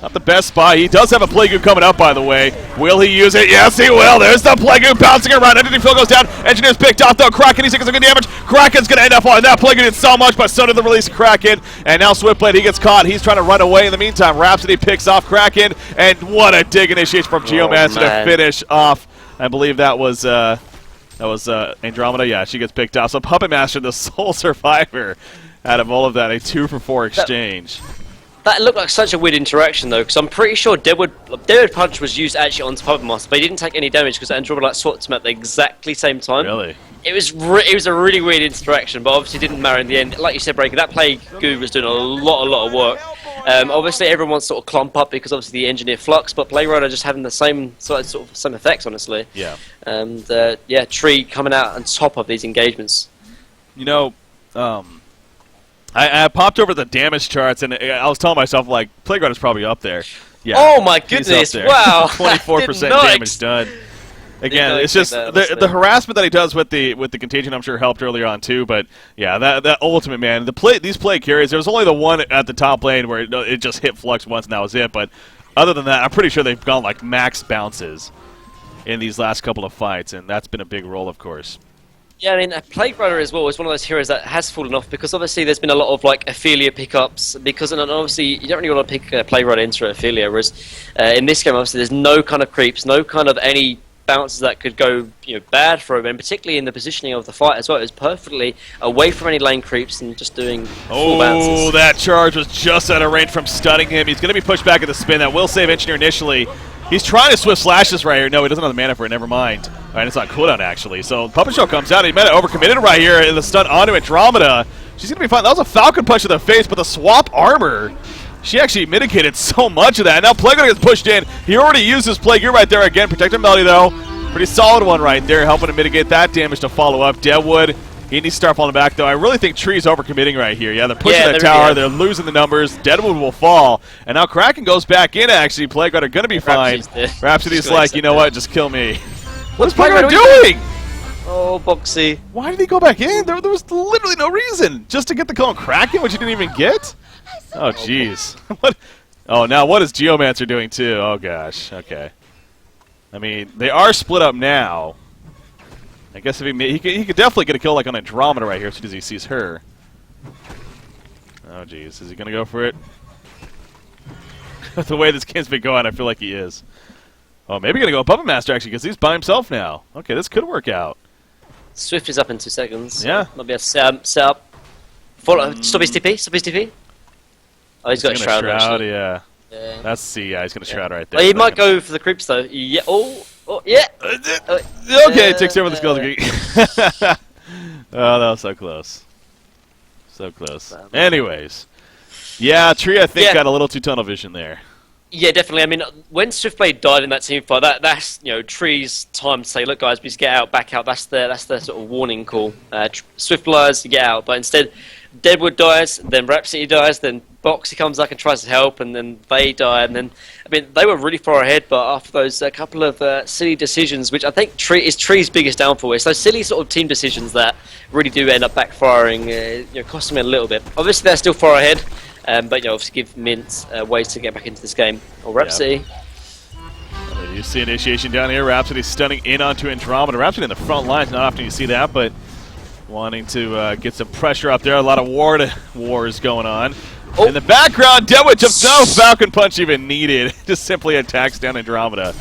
Not the best spot. He does have a Plague Goo coming up, by the way. Will he use it? Yes, he will. There's the Plague Goo bouncing around. Entity Field goes down. Engineer's picked off, though. Kraken, he's taking some good damage. Kraken's going to end up on that. Plague Goo did so much, but so did the release of Kraken. And now Swiftblade, he gets caught. He's trying to run away in the meantime. Rhapsody picks off Kraken. And what a dig initiation from Geomancer to finish off. I believe that was Andromeda. Yeah, she gets picked off. So Puppet Master, the sole survivor out of all of that. A 2-for-4 exchange. That looked like such a weird interaction, though, because I'm pretty sure Deadwood Punch was used actually onto Puppet Master, but he didn't take any damage because Andromeda swapped him at the exactly same time. Really? It was a really weird interaction, but obviously didn't matter in the end. Like you said, Breaker, that Plague Goo was doing a lot of work. Obviously, everyone wants to sort of clump up because obviously the Engineer Flux, but Plague Rider just having the same sort of same effects, honestly. Yeah. And yeah, Tree coming out on top of these engagements. You know, I popped over the damage charts, and I was telling myself, like, Plague Rider's probably up there. Yeah. Oh my goodness! Wow. 24% damage done. Again, it's just the harassment that he does with the contagion. I'm sure helped earlier on too. But yeah, that ultimate, man. These Plague carries. There was only the one at the top lane where it just hit Flux once, and that was it. But other than that, I'm pretty sure they've gone like max bounces in these last couple of fights, and that's been a big role, of course. Yeah, I mean, Plague Rider as well is one of those heroes that has fallen off because obviously there's been a lot of like Ophelia pickups because and obviously you don't really want to pick Plague Rider into Ophelia, whereas in this game obviously there's no kind of creeps, no kind of any bounces that could go bad for him, and particularly in the positioning of the fight as well. It was perfectly away from any lane creeps and just doing full bounces. Oh, that charge was just out of range from stunning him. He's going to be pushed back at the spin. That will save Engineer initially. He's trying to Swift Slash this right here. No, he doesn't have the mana for it. Never mind. All right, it's not cooldown, actually. So Puppet Show comes out. He might have overcommitted right here in the stun onto Andromeda. She's going to be fine. That was a Falcon Punch to the face, but the swap armor, she actually mitigated so much of that. Now Plague gets pushed in. He already used his Plague right there again. Protective Melody, though. Pretty solid one right there, helping to mitigate that damage to follow up. Deadwood, he needs to start falling back, though. I really think Tree's overcommitting right here. Yeah, they're pushing that tower. They're losing the numbers. Deadwood will fall. And now Kraken goes back in, actually. Plague Rider going to be fine. Rhapsody's like, you know what, just kill me. What is Plague Rider doing? Oh, Boxy. Why did he go back in? There was literally no reason. Just to get the kill on Kraken, which he didn't even get? Oh, jeez. What? Oh, now what is Geomancer doing, too? Oh, gosh. Okay. I mean, they are split up now. I guess if he could definitely get a kill like on Andromeda right here as soon as he sees her. Oh, jeez. Is he going to go for it? The way this game's been going, I feel like he is. Oh, maybe going to go Puppet Master, actually, because he's by himself now. Okay, this could work out. Swift is up in 2 seconds. Yeah. Might be a set up. Follow. Stop his TP. Stop his TP. Oh, he's got a Shroud, actually. Yeah. Yeah. That's C. Yeah, he's going to Shroud right there. Well, he might go for the creeps, though. Yeah. Oh, yeah. Okay, takes over the skill degree. Oh, that was so close. So close. Anyways. Yeah, Tree, I think, got a little too tunnel vision there. Yeah, definitely. I mean, when Swiftblade died in that team fight, that's Tree's time to say, look, guys, please get out, back out. That's the sort of warning call. Swiftblade, get out. But instead, Deadwood dies, then Rhapsody dies, then Boxy comes back and tries to help, and then they die. And then, I mean, they were really far ahead, but after those couple of silly decisions, which I think is Tree's biggest downfall, is those silly sort of team decisions that really do end up backfiring, costing me a little bit. Obviously, they're still far ahead. But obviously give Mint ways to get back into this game. Or Rhapsody. Yeah. You see initiation down here. Rhapsody stunning in onto Andromeda. Rhapsody in the front lines. Not often you see that, but wanting to get some pressure up there. A lot of wars going on. Oh. In the background, Deadwood jumps. No Falcon Punch even needed. Just simply attacks down Andromeda.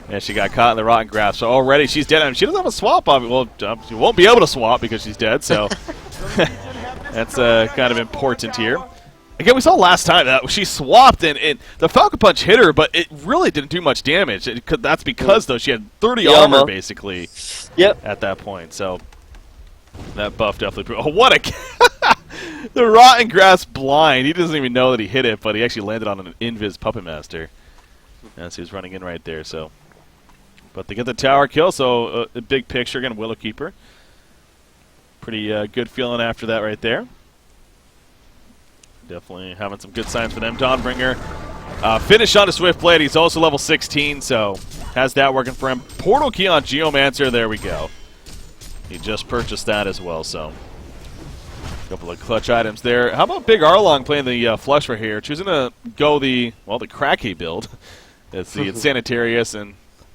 And she got caught in the rotten grasp. So already she's dead. I mean, she doesn't have a swap on. Well, she won't be able to swap because she's dead. So that's kind of important here. again, we saw last time that she swapped, and the Falcon Punch hit her, but it really didn't do much damage. That's because, though, she had 30 armor, basically, at that point. So that buff definitely proved. Oh, what a... the Rotten Grass blind. He doesn't even know that he hit it, but he actually landed on an Invis Puppet Master as he was running in right there. So, but they get the tower kill, so a big picture. Again, Willow Keeper. Pretty good feeling after that right there. Definitely having some good signs for them. Dawnbringer finish on a Swiftblade. He's also level 16, so has that working for him. Portal Key on Geomancer. There we go. He just purchased that as well, so a couple of clutch items there. How about Big Arlong playing the flush right here? Choosing to go the Cracky build. It's the Sanitarius, and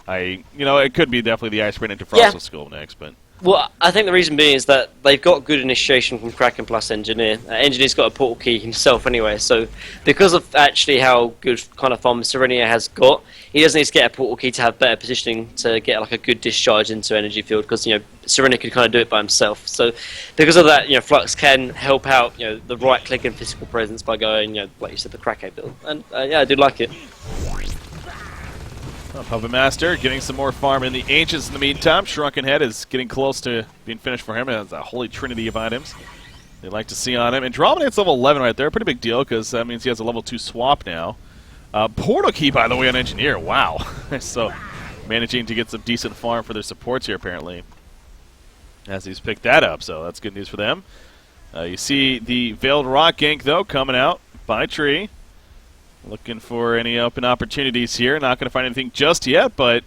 it could be definitely the Ice Sprint into Frostal Skull next, but... Well, I think the reason being is that they've got good initiation from Kraken plus Engineer. Engineer's got a portal key himself anyway, so because of actually how good kind of farm Serenia has got, he doesn't need to get a portal key to have better positioning to get like a good discharge into energy field, because Serenia could kind of do it by himself. So because of that, Flux can help out the right click and physical presence by going like you said, the Kraken build, and I do like it. Puppet Master getting some more farm in the Ancients in the meantime. Shrunken Head is getting close to being finished for him. It's a holy trinity of items they like to see on him. Andromeda's level 11 right there. Pretty big deal, because that means he has a level 2 swap now. Portal Key, by the way, on Engineer. Wow. So managing to get some decent farm for their supports here, apparently, as he's picked that up. So that's good news for them. You see the Veiled Rock Gank, though, coming out by Tree. Looking for any open opportunities here. Not going to find anything just yet, but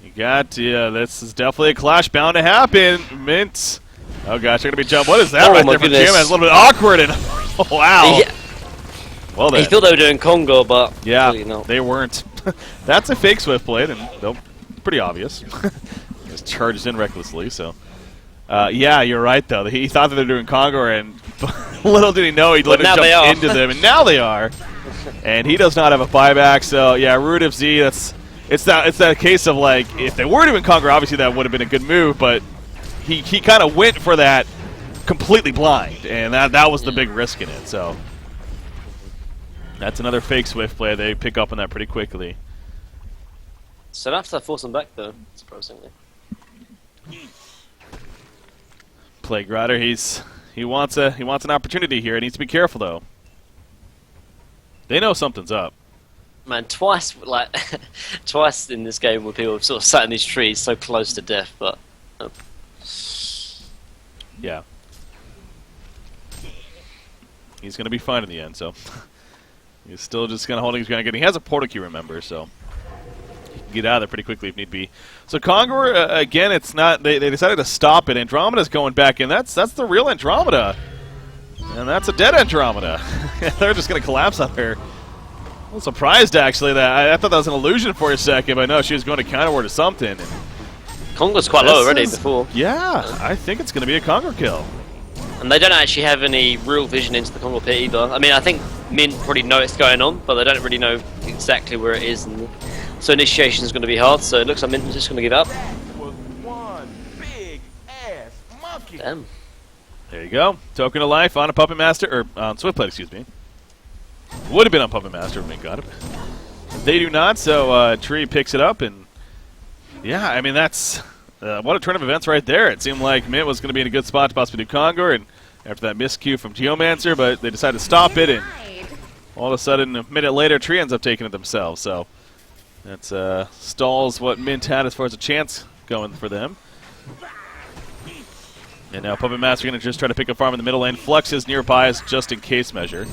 you got, this is definitely a clash bound to happen. Mint. Oh, gosh, they're going to be jumped. What is that right there from Jim? It's a little bit awkward. And oh, wow. Well, then. He thought they were doing Congo, but yeah, no. They weren't. That's a fake Swiftblade, and nope, pretty obvious. Just charges in recklessly, so. Yeah, you're right, though. He thought that they were doing Congo, and little did he know he'd let him jump into them, and now they are. And he does not have a buyback, so yeah, Root of Z. It's that case of like, if they were doing Conquer, obviously that would have been a good move, but he kind of went for that completely blind, and that was the big risk in it. So that's another fake Swift play. They pick up on that pretty quickly. So enough to force him back, though, surprisingly. Plague Rider, he wants an opportunity here. He needs to be careful though. They know something's up. Man, twice in this game where people have sort of sat in these trees so close to death, but yeah, he's gonna be fine in the end. So he's still just kind of holding his ground. He has a portal key, remember, so he can get out of there pretty quickly if need be. So Conqueror, again, it's not. They decided to stop it. Andromeda's going back in. That's the real Andromeda. And that's a dead Andromeda. They're just going to collapse out there. A little surprised, actually. That I thought that was an illusion for a second, but no, she was going to counter war to something. And Congo's quite low already before. Yeah, I think it's going to be a Congo kill. And they don't actually have any real vision into the Congo pit either. I mean, I think Mint probably know it's going on, but they don't really know exactly where it is. And so initiation is going to be hard, so it looks like Mint is just going to give up. One big ass monkey. Damn. There you go. Token of life on a Puppet Master, or on Swiftblade, excuse me. Would have been on Puppet Master if Mint got it. They do not, so Tree picks it up, and yeah, I mean, that's what a turn of events right there. It seemed like Mint was going to be in a good spot to possibly do Congo, and after that miscue from Geomancer, but they decided to stop it, and all of a sudden, a minute later, Tree ends up taking it themselves, so that's stalls what Mint had as far as a chance going for them. And now Puppet Master going to just try to pick a farm in the middle lane. Flux is nearby as just in case measure.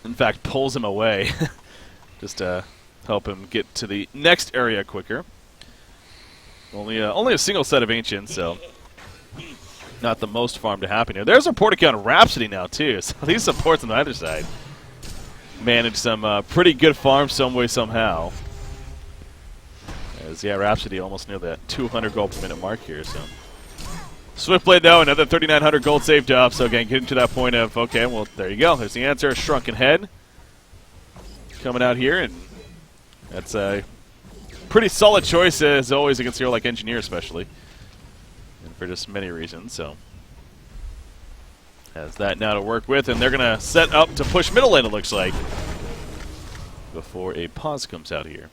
In fact, pulls him away. Just to help him get to the next area quicker. Only a single set of Ancients, so not the most farm to happen here. There's a Portico on Rhapsody now, too. So these supports on the other side manage some pretty good farms some way, somehow. As, yeah, Rhapsody almost near that 200 gold per minute mark here, so... Swiftblade, though, another 3,900 gold saved up. So, again, getting to that point of, okay, well, there you go. There's the answer. Shrunken Head coming out here. And that's a pretty solid choice, as always, against a hero like Engineer, especially. And for just many reasons, so. Has that now to work with, and they're going to set up to push middle lane, it looks like, before a pause comes out here.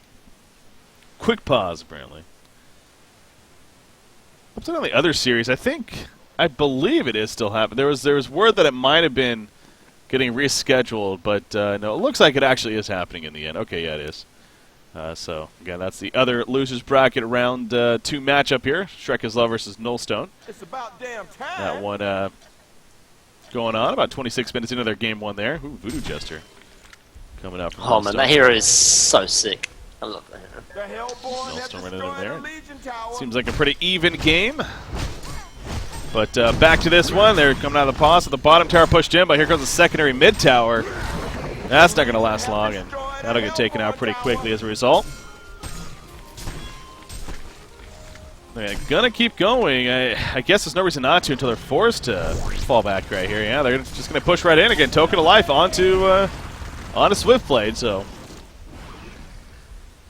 Quick pause, apparently. Update on the other series, I believe it is still happening. There was word that it might have been getting rescheduled, but no, it looks like it actually is happening in the end. Okay, yeah, it is. So, again, that's the other losers bracket round 2 matchup here. Shrek is Love versus Nullstone. It's about damn time. That one going on about 26 minutes into their game 1 there. Ooh, Voodoo Jester coming out from Oh man, Nullstone. that hero is so sick. I love that hero. The Hellborn have Nullstone right in destroyed there. the Legion Tower. Seems like a pretty even game. But back to this one. They're coming out of the pause. So the bottom tower pushed in, but here comes the secondary mid tower. That's not going to last long, and that'll get taken out pretty quickly as a result. They're going to keep going. I guess there's no reason not to until they're forced to fall back right here. Yeah, they're just going to push right in again. Token of Life onto Swiftblade, so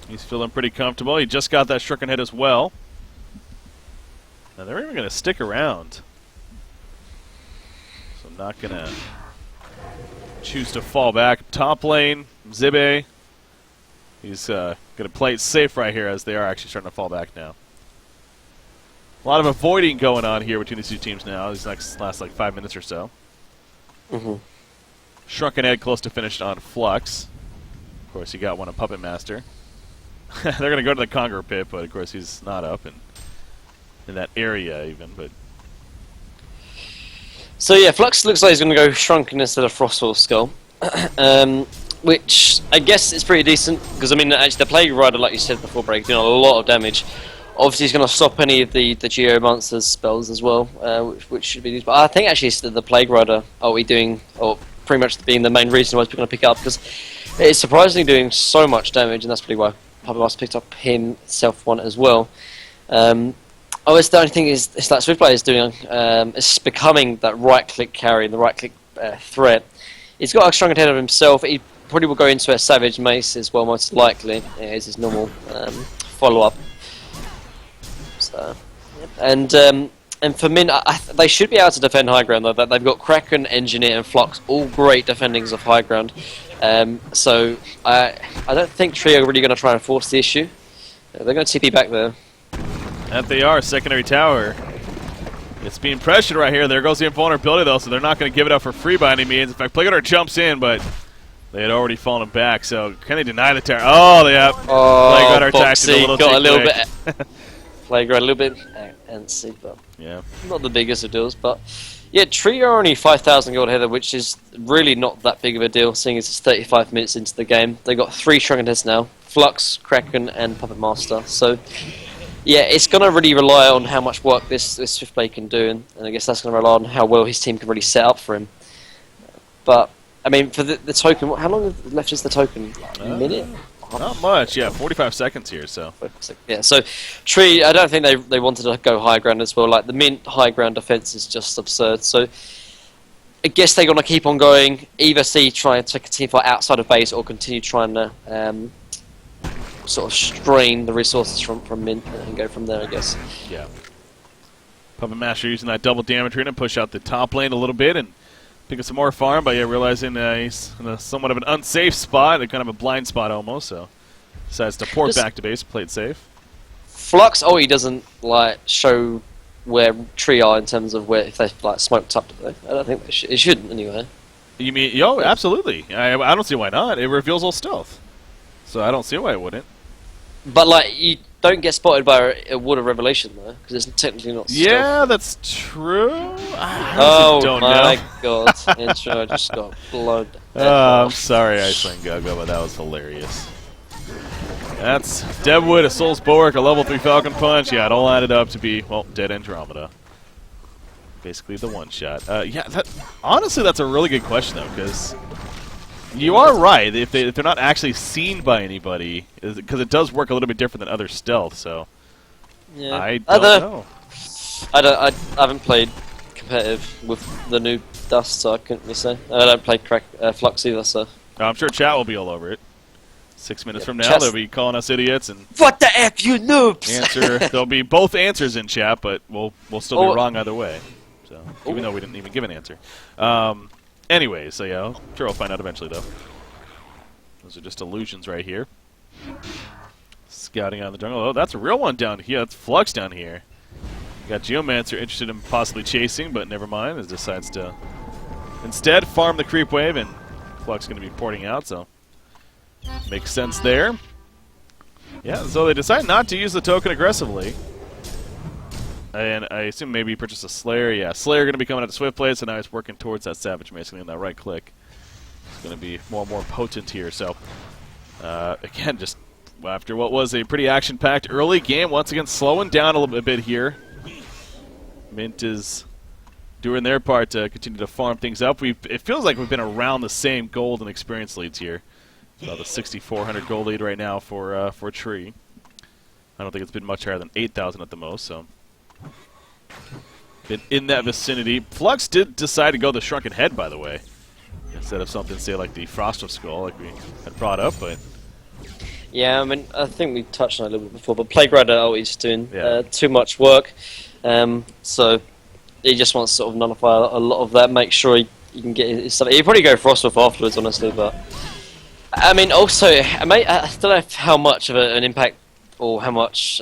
he's feeling pretty comfortable. He just got that Shuriken hit as well. Now they're even going to stick around. So I'm not going to choose to fall back. Top lane, Zibe. He's going to play it safe right here as they are actually starting to fall back now. A lot of avoiding going on here between these two teams now. These last like 5 minutes or so. Shrunken Head close to finished on Flux. Of course, he got one on Puppet Master. They're going to go to the Conqueror Pit, but of course he's not up in that area even. But So yeah, Flux looks like he's going to go Shrunken instead of Frostwolf Skull. Which I guess is pretty decent, because I mean, actually the Plague Rider, like you said before break, doing a lot of damage. Obviously he's going to stop any of the Geo Monsters spells as well, which should be used. But I think actually it's the Plague Rider are we doing, or pretty much being the main reason why people are going to pick up, because it's surprisingly doing so much damage, and that's probably why Puppet Master picked up himself one as well. It's the only thing is that Swiftblade is doing, it's becoming that right-click carry, the right-click threat. He's got a strong head of himself. He probably will go into a Savage Mace as well, most likely. Yeah, is his normal follow-up. So, and for Min, they should be able to defend high ground though. They've got Kraken, Engineer, and Flux, all great defendings of high ground. So I don't think Trio are really going to try and force the issue. They're going to TP back there. that they are, secondary tower. It's being pressured right here. There goes the invulnerability though, so they're not going to give it up for free by any means. In fact, Plague jumps in, but they had already fallen back. So can they deny the tower? Oh, yeah. Plague attacked it a little got too a little quick. bit. Plague a little bit antsy, but Yeah. not the biggest of deals. But yeah, Trio are only 5,000 gold header, which is really not that big of a deal, seeing as it's 35 minutes into the game. They got 3 shrunken heads now: Flux, Kraken, and Puppet Master. So yeah, it's going to really rely on how much work this Swiftblade can do, and I guess that's going to rely on how well his team can really set up for him. But I mean, for the token, how long left is the token? A minute? Not much, yeah. 45 seconds here, so. Yeah, so Tree, I don't think they wanted to go high ground as well. Like, the Mint high ground defense is just absurd. So I guess they're going to keep on going. Either try and take a team fight outside of base, or continue trying to sort of strain the resources from Mint and go from there, I guess. Yeah. Puppet Master using that double damage rune to push out the top lane a little bit and pick up some more farm, but yeah, realizing he's in a somewhat of an unsafe spot, kind of a blind spot almost, so decides to port back to base, play it safe. Flux, he doesn't like show where Tree are in terms of where if they like smoked up. I don't think they it shouldn't anyway. You mean, yo, absolutely. I don't see why not. It reveals all stealth, so I don't see why it wouldn't. But like, you don't get spotted by a Water Revelation though, because it's technically not stealth. Yeah, that's true. Oh don't my know. god, intro just got blown. I'm sorry, Iceland Gaga, but that was hilarious. That's Deadwood, a Soul's Bulwark, a level 3 Falcon Punch. Yeah, it all added up to be, well, Dead Andromeda. Basically the one-shot. Yeah, honestly, that's a really good question, though, because you are right. If they're not actually seen by anybody, because it does work a little bit different than other stealth, so Yeah. I don't know. I haven't played competitive with the new Dust, so I couldn't really say. I don't play Flux either, so. I'm sure chat will be all over it. 6 minutes from now, chat's- they'll be calling us idiots and What the F, you noobs! answer. There'll be both answers in chat, but we'll still be Oh. wrong either way. So even though we didn't even give an answer. Anyway, so yeah, I'm sure we'll find out eventually, though. Those are just illusions right here. Scouting out of the jungle. Oh, that's a real one down here. That's Flux down here. Got Geomancer interested in possibly chasing, but never mind. He decides to instead farm the creep wave, and Flux going to be porting out, so makes sense there. Yeah, so they decide not to use the token aggressively. And I assume maybe purchase a Slayer. Yeah, Slayer going to be coming out to Swiftblade, so now he's working towards that Savage, basically, on that right click. It's going to be more and more potent here. So, again, just after what was a pretty action-packed early game, once again slowing down a little bit here. Mint is doing their part to continue to farm things up. It feels like we've been around the same gold and experience leads here. About the 6,400 gold lead right now for Tree. I don't think it's been much higher than 8,000 at the most, so been in that vicinity. Flux did decide to go the Shrunken Head, by the way, instead of something, say, like the Frost of Skull, like we had brought up, but... Yeah, I mean, I think we touched on it a little bit before, but Plague-Rider always doing Yeah. too much work, so he just wants to sort of nullify a lot of that, make sure he can get his stuff. He'd probably go Frostwolf afterwards, honestly, but... I mean, also, I don't know how much of an impact or how much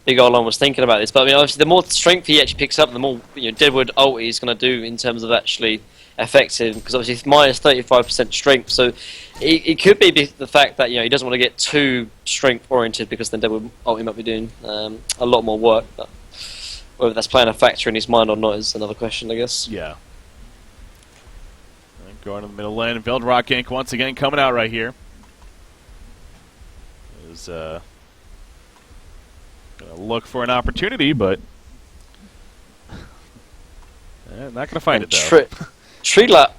Big Olon was thinking about this, but I mean, obviously, the more strength he actually picks up, the more Deadwood ulti is going to do in terms of actually affecting, because obviously it's minus 35% strength, so it could be the fact that he doesn't want to get too strength oriented, because then Deadwood ulti might be doing a lot more work. But whether that's playing a factor in his mind or not is another question, I guess. Yeah. Going to the middle lane, Veldrock Gank once again coming out right here. Is gonna look for an opportunity, but not gonna find it though. Tree like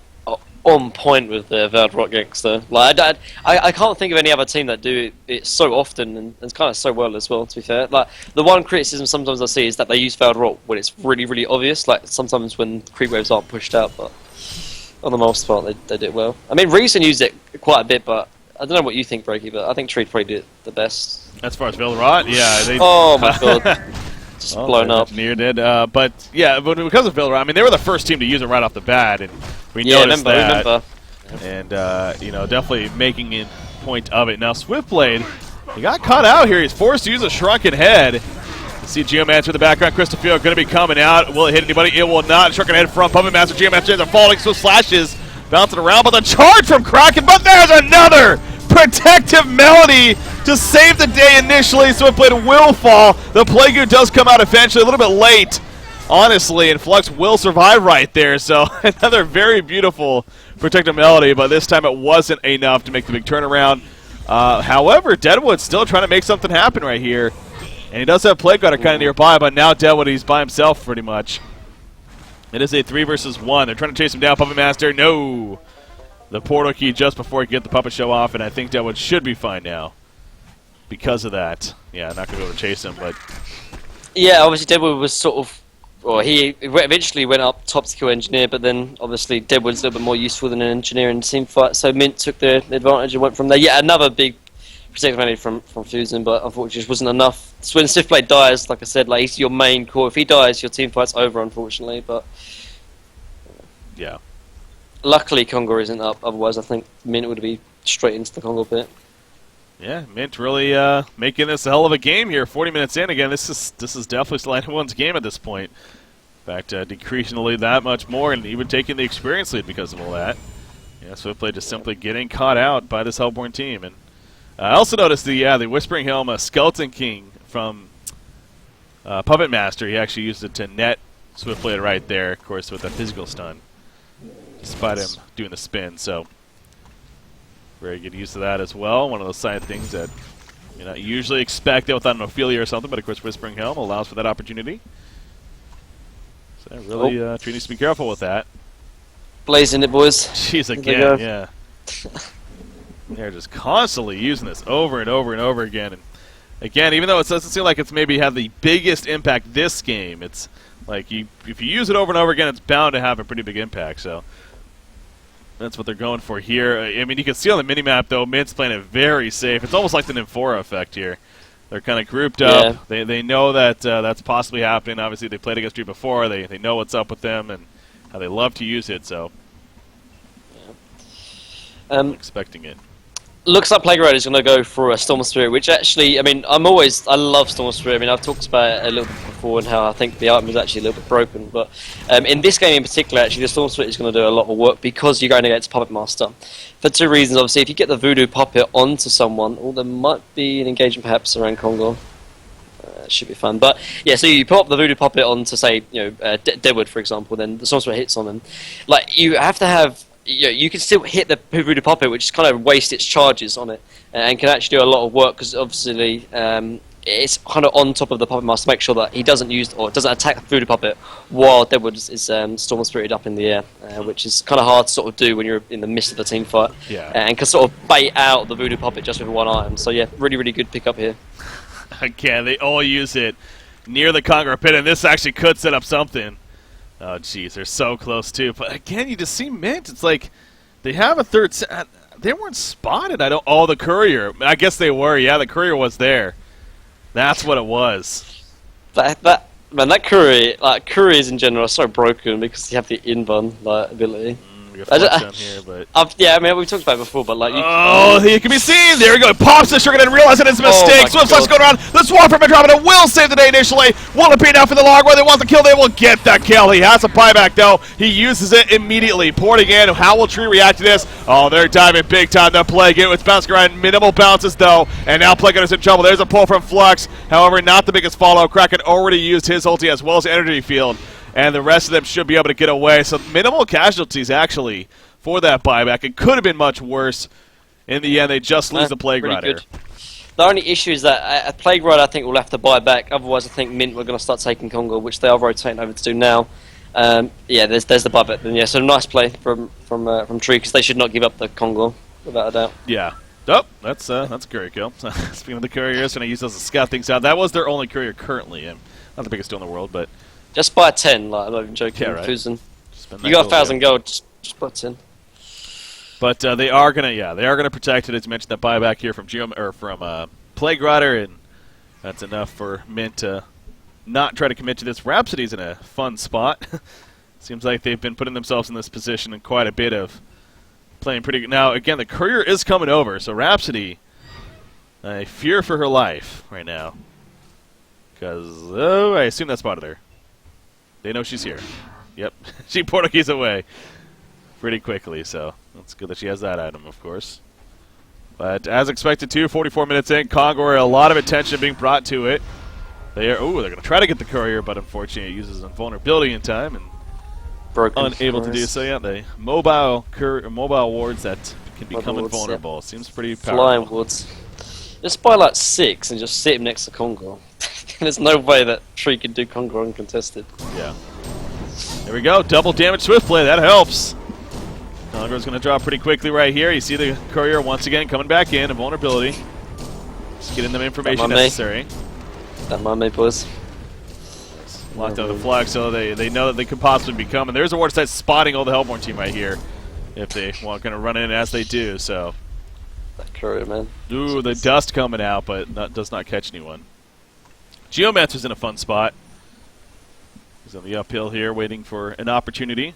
on point with the Veldrock Ganks though. Like I can't think of any other team that do it so often and it's kind of so well as well. To be fair, like the one criticism sometimes I see is that they use Veldrock when it's really really obvious. Like sometimes when creep waves aren't pushed out, but. On the most part, they did well. I mean, Reason used it quite a bit, but I don't know what you think, Breaky, but I think Tree probably did it the best. As far as Villarot, yeah. They, oh my god. Just blown up. Engineer did. But, yeah, but because of Villarot, I mean, they were the first team to use it right off the bat, and we noticed that. Remember. And, definitely making a point of it. Now, Swiftblade, he got caught out here. He's forced to use a Shrunken Head. You see Geomancer in the background. Crystalfield going to be coming out. Will it hit anybody? It will not. Shrunken Head from Puppet Master. Geomancer are falling. So slashes bouncing around. But the charge from Kraken. But there's another protective melody to save the day initially. Swiftblade will fall. The Plague does come out eventually. A little bit late, honestly. And Flux will survive right there. So another very beautiful protective melody. But this time it wasn't enough to make the big turnaround. However, Deadwood's still trying to make something happen right here. And he does have Plague Rider kind of nearby, but now Deadwood, he's by himself pretty much. It is a 3 versus 1. They're trying to chase him down. Puppet Master, no. The portal key just before he can get the puppet show off, and I think Deadwood should be fine now because of that. Yeah, not going to be able to chase him, but... Yeah, obviously Deadwood was sort of... Well, he eventually went up top to kill Engineer, but then obviously Deadwood's a little bit more useful than an Engineer in the team fight, so Mint took the advantage and went from there. Yeah, another big... protective advantage from Fusion, but unfortunately just wasn't enough. So when Swiftblade dies, like I said, like he's your main core. If he dies, your team fight's over, unfortunately. But yeah, luckily Kongor isn't up. Otherwise, I think Mint would be straight into the Kongor pit. Yeah, Mint really making this a hell of a game here. 40 minutes in again. This is definitely still anyone's game at this point. In fact, decreasing the lead that much more, and even taking the experience lead because of all that. Yeah, Swiftblade just simply getting caught out by this Hellborn team. And I also noticed the Whispering Helm Skeleton King from Puppet Master. He actually used it to net Swiftblade right there, of course, with a physical stun, despite him doing the spin. So very good use of that as well. One of those side things that you not usually expect without an Ophelia or something, but of course Whispering Helm allows for that opportunity. So really, Tree needs to be careful with that. Blazing it, boys. Jeez, again, yeah. They're just constantly using this over and over and over again. And again, even though it doesn't seem like it's maybe had the biggest impact this game, it's like if you use it over and over again, it's bound to have a pretty big impact. So that's what they're going for here. I mean, you can see on the minimap, though, Mint's playing it very safe. It's almost like the Nymphora effect here. They're kind of grouped up. Yeah. They know that that's possibly happening. Obviously, they played against Tree before. They know what's up with them and how they love to use it. So, I'm expecting it. Looks like Plague is going to go for a Storm Spirit, which actually, I mean, I love Storm Spirit. I mean, I've talked about it a little bit before and how I think the item is actually a little bit broken. But in this game in particular, actually, the Storm Spirit is going to do a lot of work because you're going against Puppet Master. For two reasons, obviously, if you get the Voodoo Puppet onto someone, or there might be an engagement perhaps around Congo. Should be fun. But yeah, so you put up the Voodoo Puppet onto, say, Deadwood, for example, then the Storm Spirit hits on them. Like, you have to have. You can still hit the Voodoo Puppet, which is kind of waste its charges on it, and can actually do a lot of work because obviously it's kind of on top of the Puppet Master to make sure that he doesn't use or doesn't attack the Voodoo Puppet while Deadwood is Storm Spirited up in the air, which is kind of hard to sort of do when you're in the midst of the team fight, and can sort of bait out the Voodoo Puppet just with one item. So yeah, really, really good pickup here. Again, they all use it near the Conqueror Pit, and this actually could set up something. Oh, jeez, they're so close, too. But, again, you just see Mint. It's like they have a third set. They weren't spotted. Oh, the Courier. I guess they were. Yeah, the Courier was there. That's what it was. That Couriers in general are so broken because you have the in-bun ability. Down here, but yeah, I mean, we've talked about it before, but like... he can be seen! There we go. Pops the sugar and realizing it's a mistake. Swim Slash going around. The Swamp from dropping it will save the day initially. Wallopy now for the log where they want the kill. They will get that kill. He has a buyback, though. He uses it immediately. Porting in. How will Tree react to this? Oh, they're diving big time. The Plague it with bounce around. Minimal bounces, though. And now Plague is in trouble. There's a pull from Flux. However, not the biggest follow. Kraken already used his ulti as well as Energy Field. And the rest of them should be able to get away. So minimal casualties, actually, for that buyback. It could have been much worse. In the end, they just lose the Plague Rider. Good. The only issue is that a Plague Rider, I think, will have to buy back. Otherwise, I think Mint we're going to start taking Congo, which they are rotating over to do now. Yeah, there's the buyback. Then yeah, so nice play from Tree because they should not give up the Congo without a doubt. Yeah. Oh, that's a Courier kill. Speaking of the Couriers, going to use those to scout things out. That was their only Courier currently, and not the biggest deal in the world, but. Just buy 10, like, I'm not even joking. Yeah, right. You got 1,000 gold, just buy 10. But they are gonna protect it. As you mentioned, that buyback here from Plague Rider, and that's enough for Mint to not try to commit to this. Rhapsody's in a fun spot. Seems like they've been putting themselves in this position in quite a bit of playing pretty good. Now, again, the Courier is coming over, so Rhapsody, I fear for her life right now. Because, I assume that spotted her. They know she's here. Yep. She portal keys away pretty quickly, so that's good that she has that item, of course. But as expected, 44 minutes in, Congo, a lot of attention being brought to it. They're going to try to get the Courier, but unfortunately it uses invulnerability in time and unable to do so. Yeah, the mobile wards that can become invulnerable. Yep. Seems pretty powerful. Flying wards. Just buy like 6 and just sit him next to Congo. There's no way that Tree can do Congo uncontested. Yeah. There we go. Double damage Swift play. That helps. Congo's going to drop pretty quickly right here. You see the Courier once again coming back in. A vulnerability. Just getting them information necessary. That mind me, boys. Locked out of the flag, so they know that they could possibly be coming. There's a ward site spotting all the Hellborn team right here. If they want to run in as they do, so. That Courier, man. Ooh, the dust coming out, but does not catch anyone. Geomancer's in a fun spot. He's on the uphill here, waiting for an opportunity.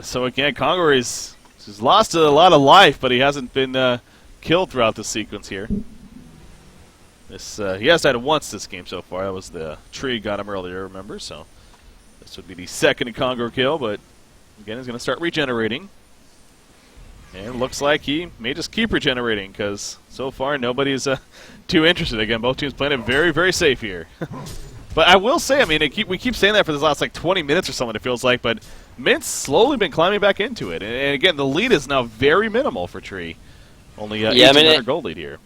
So again, Congo has lost a lot of life, but he hasn't been killed throughout the sequence here. He has died once this game so far. That was the Tree got him earlier, remember? So this would be the second Congo kill, but again, he's going to start regenerating. And it looks like he may just keep regenerating because so far nobody's too interested. Again, both teams playing it very, very safe here. But I will say, I mean, we keep saying that for this last like 20 minutes or something, it feels like, but Mint's slowly been climbing back into it. And again, the lead is now very minimal for Tree. Only 1,800 gold lead here.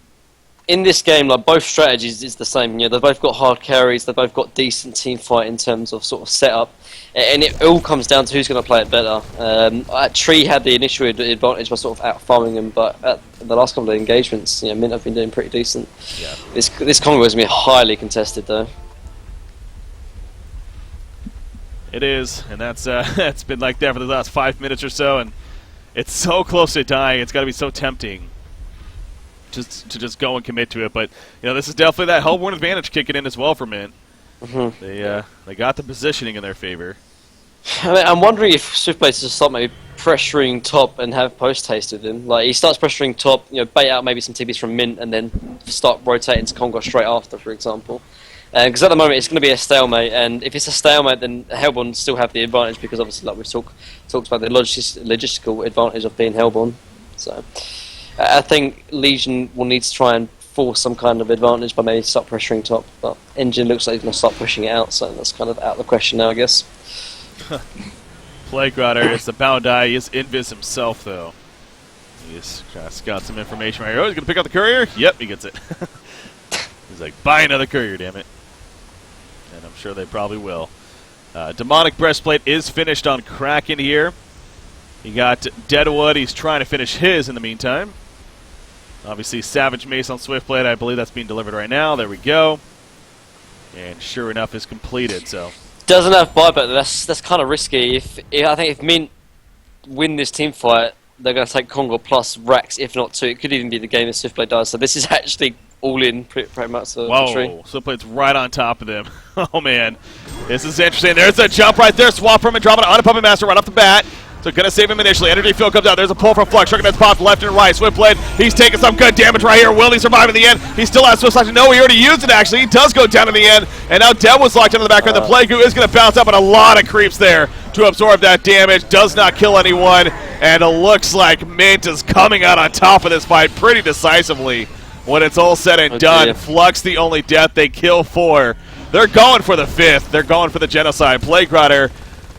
In this game, like both strategies is the same. You know, they've both got hard carries. They've both got decent team fight in terms of sort of setup, and it all comes down to who's going to play it better. Tree had the initial advantage by sort of out farming him, but at the last couple of engagements, you know, Mint have been doing pretty decent. Yeah. This Congo is going to be highly contested, though. It is, and that's it's been like that for the last 5 minutes or so, and it's so close to dying. It's got to be so tempting to just go and commit to it. But this is definitely that Hellborn advantage kicking in as well for Mint. They got the positioning in their favor. I mean, I'm wondering if Swiftblade just start maybe pressuring top and have post haste with him. Like he starts pressuring top, bait out maybe some TBs from Mint and then start rotating to Congo straight after, for example. Because at the moment it's going to be a stalemate, and if it's a stalemate, then Hellborn still have the advantage because obviously, like we've talked about the logistical advantage of being Hellborn. So I think Legion will need to try and force some kind of advantage by maybe start pressuring top. But Engine looks like he's going to start pushing it out, so that's kind of out of the question now, I guess. Plague Rider is about to die. He is Invis himself, though. He's got some information right here. Oh, he's going to pick up the courier? Yep, he gets it. He's like, buy another courier, damn it. And I'm sure they probably will. Demonic Breastplate is finished on Kraken here. You got Deadwood. He's trying to finish his in the meantime. Obviously, Savage Mace on Swiftblade. I believe that's being delivered right now. There we go. And sure enough, is completed. So doesn't have buyback. That's kind of risky. I think if Mint win this team fight, they're going to take Congo plus Rax, if not 2. It could even be the game if Swiftblade dies. So this is actually all in pretty much the tree. Whoa, Swiftblade's right on top of them. Oh, man. This is interesting. There's a jump right there. Swap from Andromeda on a Puppet Master right off the bat. So going to save him initially. Energy field comes out. There's a pull from Flux. Sharknet's popped left and right. Swiftblade, he's taking some good damage right here. Will he survive in the end? He still has Swift Slash. No, he already used it, actually. He does go down in the end. And now Dev was locked into the background. The Plague Goo is going to bounce up, and a lot of creeps there to absorb that damage. Does not kill anyone. And it looks like Mint is coming out on top of this fight pretty decisively when it's all said and done. Dear. Flux the only death. They kill 4. They're going for the 5th. They're going for the genocide. Plague Rider,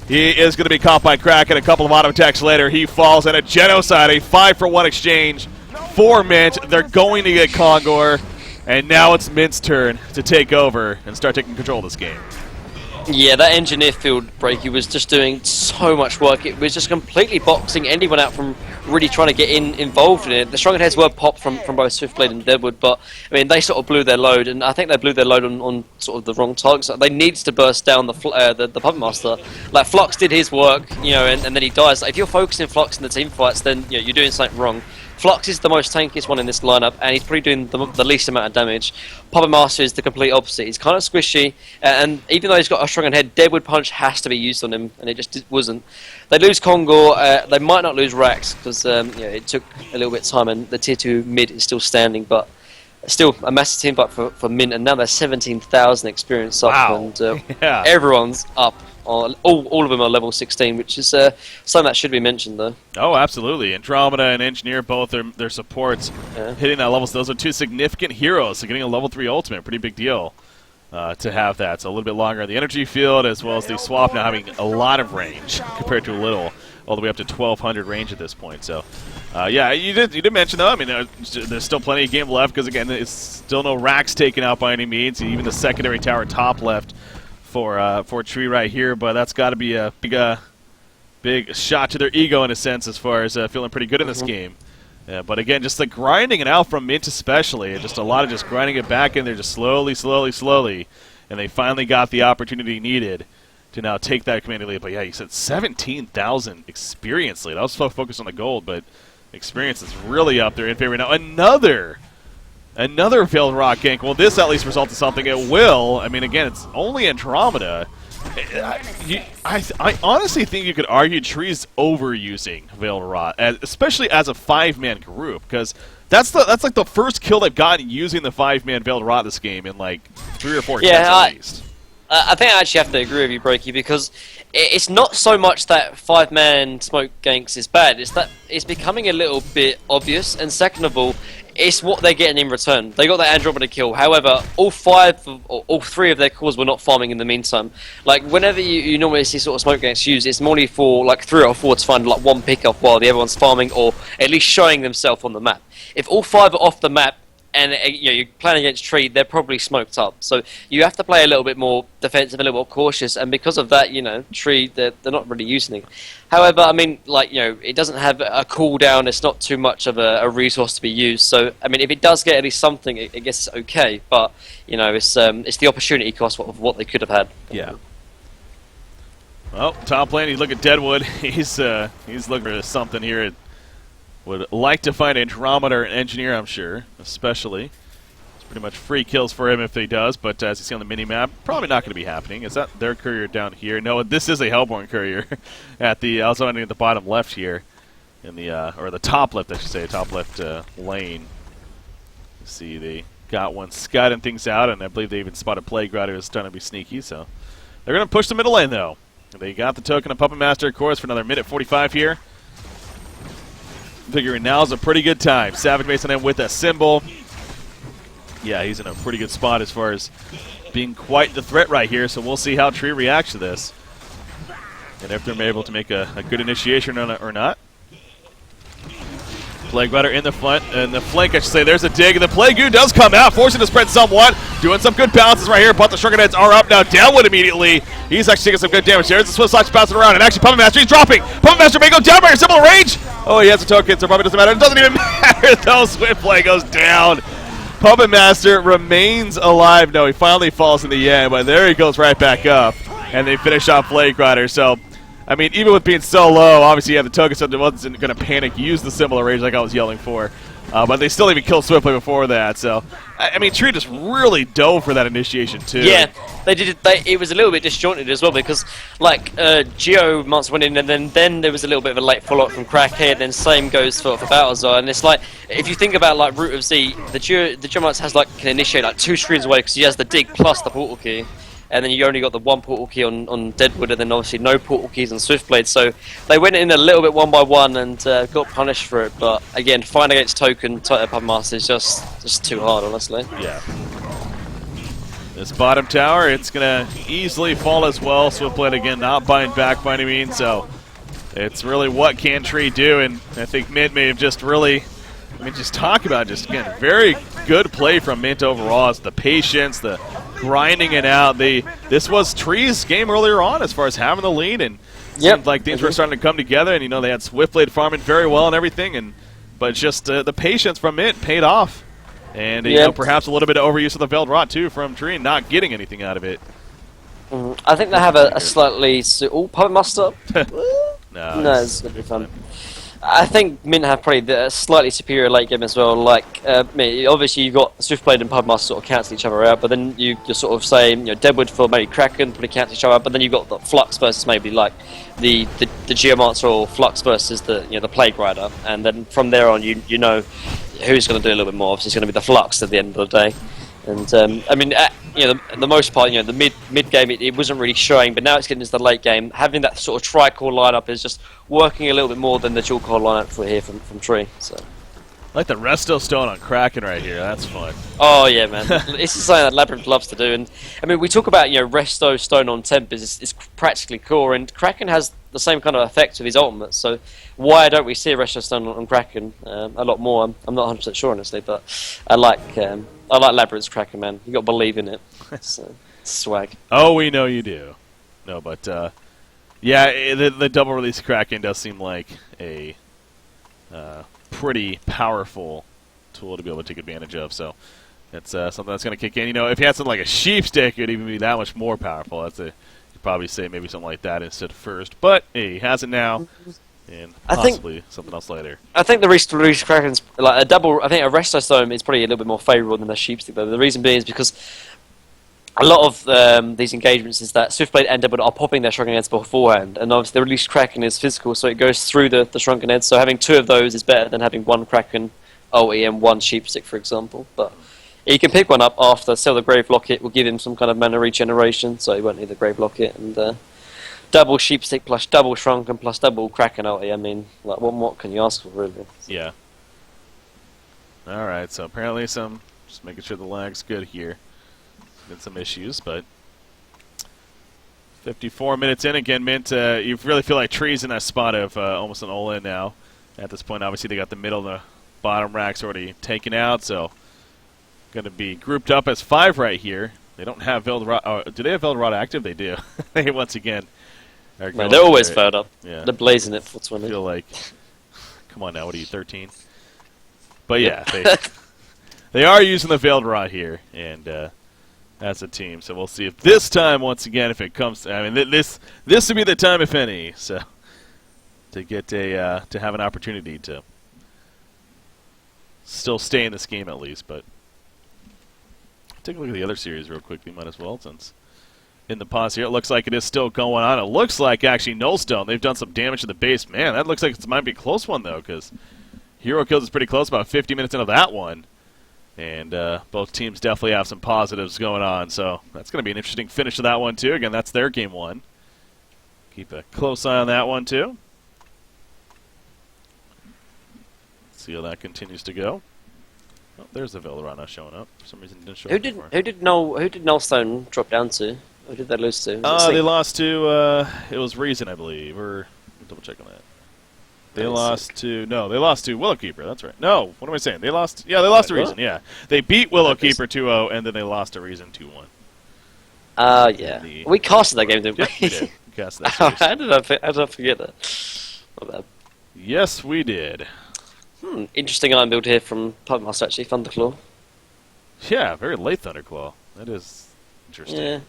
he is going to be caught by Kraken. A couple of auto attacks later, he falls, and a genocide, a 5-for-1 exchange for Mint. They're going to get Kongor, and now it's Mint's turn to take over and start taking control of this game. Yeah, that engineer field break, he was just doing so much work. It was just completely boxing anyone out from really trying to get involved in it. The Strong Heads were popped from both Swiftblade and Deadwood, but I mean they sort of blew their load, and I think they blew their load on sort of the wrong targets. They needed to burst down the Puppet Master. Like Flux did his work, and then he dies. Like, if you're focusing Flux in the team fights, then you're doing something wrong. Flux is the most tankiest one in this lineup, and he's probably doing the least amount of damage. Puppet Master is the complete opposite. He's kind of squishy, and even though he's got a strong head, Deadwood Punch has to be used on him, and it just wasn't. They lose Congo. They might not lose Rax, because it took a little bit of time, and the tier 2 mid is still standing, but still a massive team fight for Mint, and now they're 17,000 experience up, and Yeah. everyone's up. All of them are level 16, which is something that should be mentioned, though. Oh, absolutely. Andromeda and Engineer, both their supports hitting that level. So those are 2 significant heroes. So getting a level 3 ultimate, pretty big deal to have that. So a little bit longer on the energy field, as well as the swap now having a lot of range compared to a little, all the way up to 1,200 range at this point. So, yeah, you did mention, though, I mean, there's still plenty of game left because, again, it's still no racks taken out by any means. Even the secondary tower top left for Tree right here, but that's got to be a big shot to their ego in a sense, as far as feeling pretty good in this game. But again, just the grinding it out from Mint especially, just a lot of just grinding it back in there, just slowly, and they finally got the opportunity needed to now take that commanding lead. But yeah, you said 17,000 experience lead. I was so focused on the gold, but experience is really up there in favor now. Another Veiled Rock gank. Well, this at least results in something. It will. I mean, again, it's only Andromeda. I honestly think you could argue Tree's overusing Veiled Rock, especially as a 5-man group, because that's like the first kill they've gotten using the 5-man Veiled Rot this game in like 3 or 4 attempts at least. I think I actually have to agree with you, Breaky, because it's not so much that 5-man smoke ganks is bad, it's that it's becoming a little bit obvious, and second of all, it's what they're getting in return. They got that Andromeda kill, however, all 3 of their cores were not farming in the meantime. Like, whenever you normally see sort of smoke ganks used, it's mainly for like 3 or 4 to find like one pickup while the other one's farming, or at least showing themselves on the map. If all 5 are off the map, and you're playing against Tree, they're probably smoked up. So you have to play a little bit more defensive, a little more cautious, and because of that, Tree, they're not really using it. However, I mean, like, it doesn't have a cooldown. It's not too much of a resource to be used. So, I mean, if it does get at least something, I guess it's okay. But it's the opportunity cost of what they could have had. Yeah. Well, top lane, you look at Deadwood. He's looking for something here. would like to find Andromeda and Engineer, I'm sure, especially. It's pretty much free kills for him if he does, but as you see on the mini-map, probably not going to be happening. Is that their courier down here? No, this is a Hellborn courier at the, also at the bottom left here, in the, or the top left, I should say, top left lane. You see, they got one scouting things out, and I believe they even spotted Playground, who was trying to be sneaky, so. They're going to push the middle lane, though. They got the token of Puppet Master, of course, for another minute 45 here. Figuring now's a pretty good time. Savage Mason in with a symbol. Yeah, he's in a pretty good spot as far as being quite the threat right here, so we'll see how Tree reacts to this. And if they're able to make a good initiation or not. Plague Rider in the front, and the flank, I should say. There's a dig, and the Plague Goo does come out, forcing to spread somewhat. Doing some good bounces right here, but the Shrunken Heads are up now. Downwood immediately. He's actually taking some good damage there. There's a Swift Slash bouncing around, and actually Puppet Master, he's dropping. Puppet Master may go down by a similar range. Oh, he has a token, so probably doesn't matter. It doesn't even matter, though. Swift Play goes down. Puppet Master remains alive. No, he finally falls in the end, but there he goes right back up. And they finish off Plague Rider, so... I mean, even with being so low, obviously you have the token, so it wasn't going to panic, use the similar range like I was yelling for. But they still even killed Swiftly before that, so... I mean, Tree just really dove for that initiation, too. Yeah, they did. It was a little bit disjointed as well, because, like, Geomonster went in, and then there was a little bit of a late follow-up from Crackhead, then same goes for Balthazar, and it's like, if you think about, like, Root of Z, the Geomonster has, like, can initiate, like, 2 screens away, because he has the dig plus the portal key. And then you only got the 1 portal key on Deadwood, and then obviously no portal keys on Swiftblade. So they went in a little bit one by one and got punished for it. But again, fight against token Puppet Master is just too hard, honestly. Yeah. This bottom tower, it's going to easily fall as well. Swiftblade again not buying back by any means. So it's really what can Tree do, and I think Mint may have just really. I mean, just talk about just, again, very good play from Mint overall. It's the patience, the grinding it out. This was Tree's game earlier on as far as having the lead, and seemed like things were starting to come together, and, you know, they had Swiftblade farming very well and everything, but just the patience from Mint paid off. And, you know, perhaps a little bit of overuse of the Veiled Rot, too, from Tree, and not getting anything out of it. I think they have a slightly... Oh, Puppet Master? No, it's going to be fun. I think Mint have probably a slightly superior late game as well. Like, obviously you've got Swiftblade and Puppet Master sort of cancel each other out, but then you're sort of saying, you know, Deadwood for maybe Kraken probably cancel each other out, but then you've got the Flux versus maybe like the Geomonster or Flux versus the Plague Rider, and then from there on you know who's going to do a little bit more. Obviously it's going to be the Flux at the end of the day. And I mean, you know, the most part, you know, the mid game it wasn't really showing, but now it's getting into the late game. Having that sort of tri-core lineup is just working a little bit more than the dual core lineup for here from Tree. So, I like the Resto Stone on Kraken right here. That's fun. Oh yeah, man, this is something that Labyrinth loves to do. And I mean, we talk about, you know, Resto Stone on temp is practically core, and Kraken has the same kind of effect with his ultimate. So why don't we see a Resto Stone on Kraken a lot more? I'm not 100% sure, honestly, but I like Labyrinth's Kraken, man. You got to believe in it. It's swag. Oh, we know you do. No, but yeah, the double release Kraken does seem like a pretty powerful tool to be able to take advantage of. So it's something that's going to kick in. You know, if you had something like a sheep stick, it would even be that much more powerful. You'd probably say maybe something like that instead of first. But hey, he has it now. And possibly something else later. I think the release Kraken's like a double. I think a Resto Stone is probably a little bit more favourable than the Sheepstick, though. The reason being is because a lot of these engagements is that Swiftblade and Deadwood are popping their Shrunken Heads beforehand, and obviously the release Kraken is physical, so it goes through the Shrunken Heads. So having 2 of those is better than having 1 Kraken ulti and 1 Sheepstick, for example. But he can pick one up after, sell the Grave Locket, will give him some kind of mana regeneration, so he won't need the Grave Locket, and double Sheepstick plus double Shrunken plus double Kraken ulti. I mean, like, what more can you ask for, really? Yeah. Alright, so apparently just making sure the lag's good here. Been some issues, but 54 minutes in again, Mint. You really feel like Tree's in that spot of almost an all-in now. At this point, obviously, they got the middle and the bottom racks already taken out, so going to be grouped up as 5 right here. They don't have Veiled Rot. Do they have Veiled Rot active? They do. They once again. Man, they're always fired up. Yeah. They're blazing it for 20. I feel like, come on now, what are you, 13? But yeah, they are using the Veiled Rot here, and as a team. So we'll see if this time, once again, if it comes. I mean, this would be the time, if any. So to get to have an opportunity to still stay in this game at least. But take a look at the other series real quickly. Might as well, since in the pause here, it looks like it is still going on. It looks like actually Nullstone, they've done some damage to the base. Man, that looks like it might be a close one though, because Hero Kills is pretty close, about 50 minutes into that one. And both teams definitely have some positives going on, so that's going to be an interesting finish to that one too. Again, that's their game one. Keep a close eye on that one too. See how that continues to go. Oh, there's the Velorana showing up. For some reason, it didn't show up before. Who did Nullstone drop down to? Who did they lose to? They lost to it was Reason, I believe. Or double check on that. They lost to Willowkeeper. That's right. No, what am I saying? They lost. Yeah, they lost to Reason. Yeah, they beat Willowkeeper 2-0, and then they lost to Reason 2-1. Yeah. We casted that game, didn't we? Yep, we did. We casted that series. How did I forget that? Not bad. Yes, we did. Interesting iron build here from Puppetmaster, actually, Thunderclaw. Yeah, very late Thunderclaw. That is interesting. Yeah.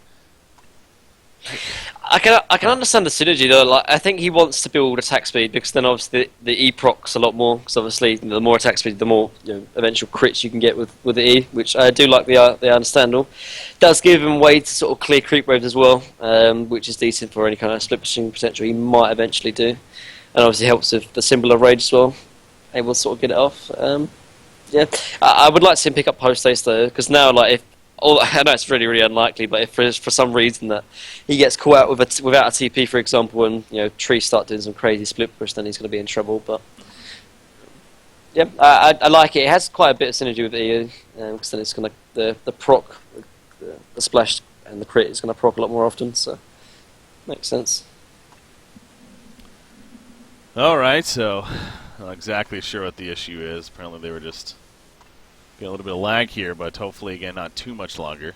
I can understand the synergy though. Like, I think he wants to build attack speed because then obviously the E procs a lot more. Because obviously the more attack speed, the more eventual crits you can get with the E, which I do like the understandable. Does give him way to sort of clear creep waves as well, which is decent for any kind of split pushing potential he might eventually do, and obviously helps with the symbol of rage as well. Able to sort of get it off. Yeah, I would like to see him pick up post haste though, because now like I know it's really, really unlikely, but if for some reason that he gets caught out without a TP, for example, and trees start doing some crazy split push, then he's going to be in trouble. But yeah, I like it. It has quite a bit of synergy with EU, because then it's going to the proc, the splash and the crit is going to proc a lot more often. So makes sense. All right, so not exactly sure what the issue is. Apparently, they were just getting a little bit of lag here, but hopefully, again, not too much longer.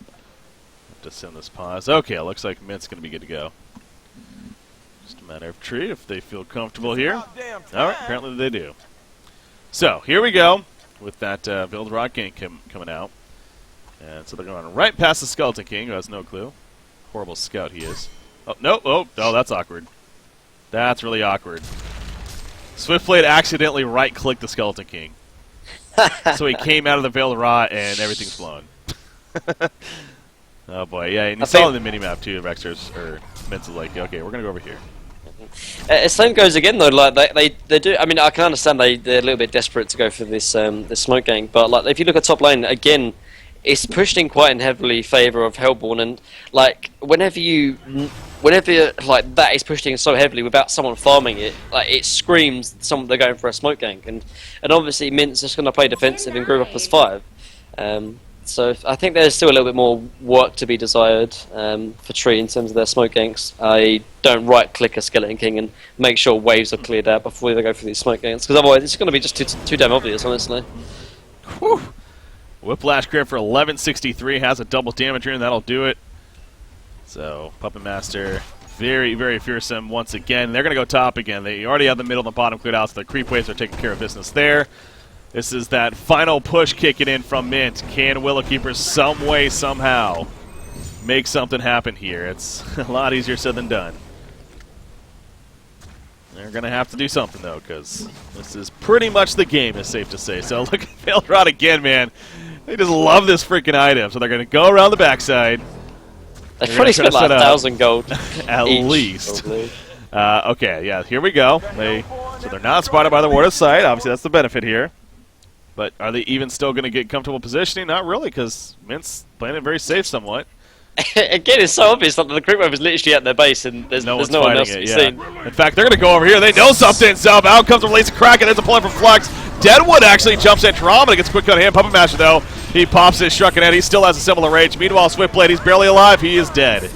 Have to send this pause. Okay, it looks like Mint's going to be good to go. Just a matter of tree if they feel comfortable here. All right, apparently they do. So here we go with that Build Rock King coming out. And so they're going right past the Skeleton King, who has no clue. Horrible scout he is. Oh, no. Oh, that's awkward. That's really awkward. Swiftblade accidentally right-clicked the Skeleton King. So he came out of the Veiled Rot and everything's blown. Oh boy, yeah, and you saw in the minimap too, Rexers, or Mint's like, okay, we're gonna go over here. Same goes again though, like they do, I mean I can understand they're a little bit desperate to go for this smoke gang, but like if you look at top lane, again, it's pushed in quite in heavily favour of Hellborn, and like whenever like that is pushed in so heavily without someone farming it, like it screams they're going for a smoke gank, and obviously Mint's just going to play defensive and group up as 5. So I think there's still a little bit more work to be desired for Tree in terms of their smoke ganks. I don't right click a Skeleton King and make sure waves are cleared out before they go for these smoke ganks, because otherwise it's going to be just too damn obvious, honestly. Whew. Whiplash crit for 1163 has a double damage here, and that'll do it. So Puppet Master, very, very fearsome once again. They're going to go top again. They already have the middle and the bottom cleared out, so the creep waves are taking care of business there. This is that final push kicking in from Mint. Can Willowkeeper some way, somehow make something happen here? It's a lot easier said than done. They're going to have to do something, though, because this is pretty much the game, is safe to say. So look at Veiled Rod again, man. They just love this freaking item. So they're going to go around the backside. They probably spent like 1,000 gold. At each, least. Okay, yeah, here we go. So they're not spotted by the Ward of Sight. Obviously, that's the benefit here. But are they even still going to get comfortable positioning? Not really, because Mint's playing it very safe somewhat. Again, it's so obvious that the creep wave is literally at their base and there's no one else to be seen. In fact, they're going to go over here. They know something. So out comes the release of Kraken. There's a play from Flux. Deadwood actually jumps at Andromeda. Gets a quick cut of hand. Puppet Master, though. He pops his Shrunken Head. He still has a similar rage. Meanwhile, Swiftblade, he's barely alive. He is dead.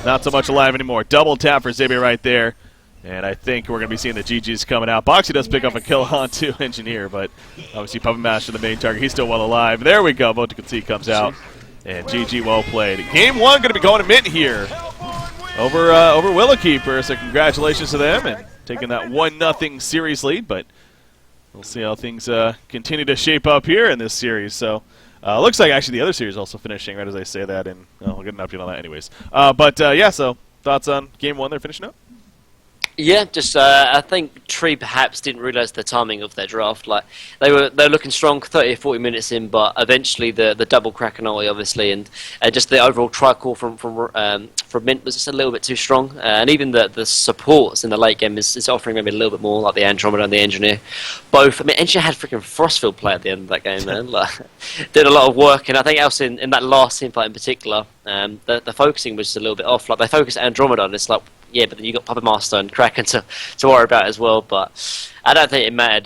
Not so much alive anymore. Double tap for Xavier right there. And I think we're going to be seeing the GGs coming out. Boxy does pick up a kill onto Engineer, but obviously Puppet Master, the main target, he's still well alive. There we go. Vote to Concede comes out. And GG, well played. Game 1 going to be going to Mint here over Willowkeeper. So congratulations to them and taking that 1-0 series lead. But we'll see how things continue to shape up here in this series. So looks like actually the other series also finishing right as I say that. And we'll get an update on that anyways. Yeah, so thoughts on Game 1 they're finishing up? Yeah, just I think Tree perhaps didn't realise the timing of their draft. Like they were looking strong 30 or 40 minutes in, but eventually the double Krakenoi obviously and just the overall tricore from Mint was just a little bit too strong. And even the supports in the late game is offering maybe a little bit more, like the Andromeda and the Engineer. Both, I mean, Engineer had freaking Frostfield play at the end of that game, man. Like, did a lot of work, and I think else in that last team fight in particular, the focusing was just a little bit off. Like they focused Andromeda, and it's like, yeah, but then you got Puppet Master and Kraken to worry about as well. But I don't think it mattered.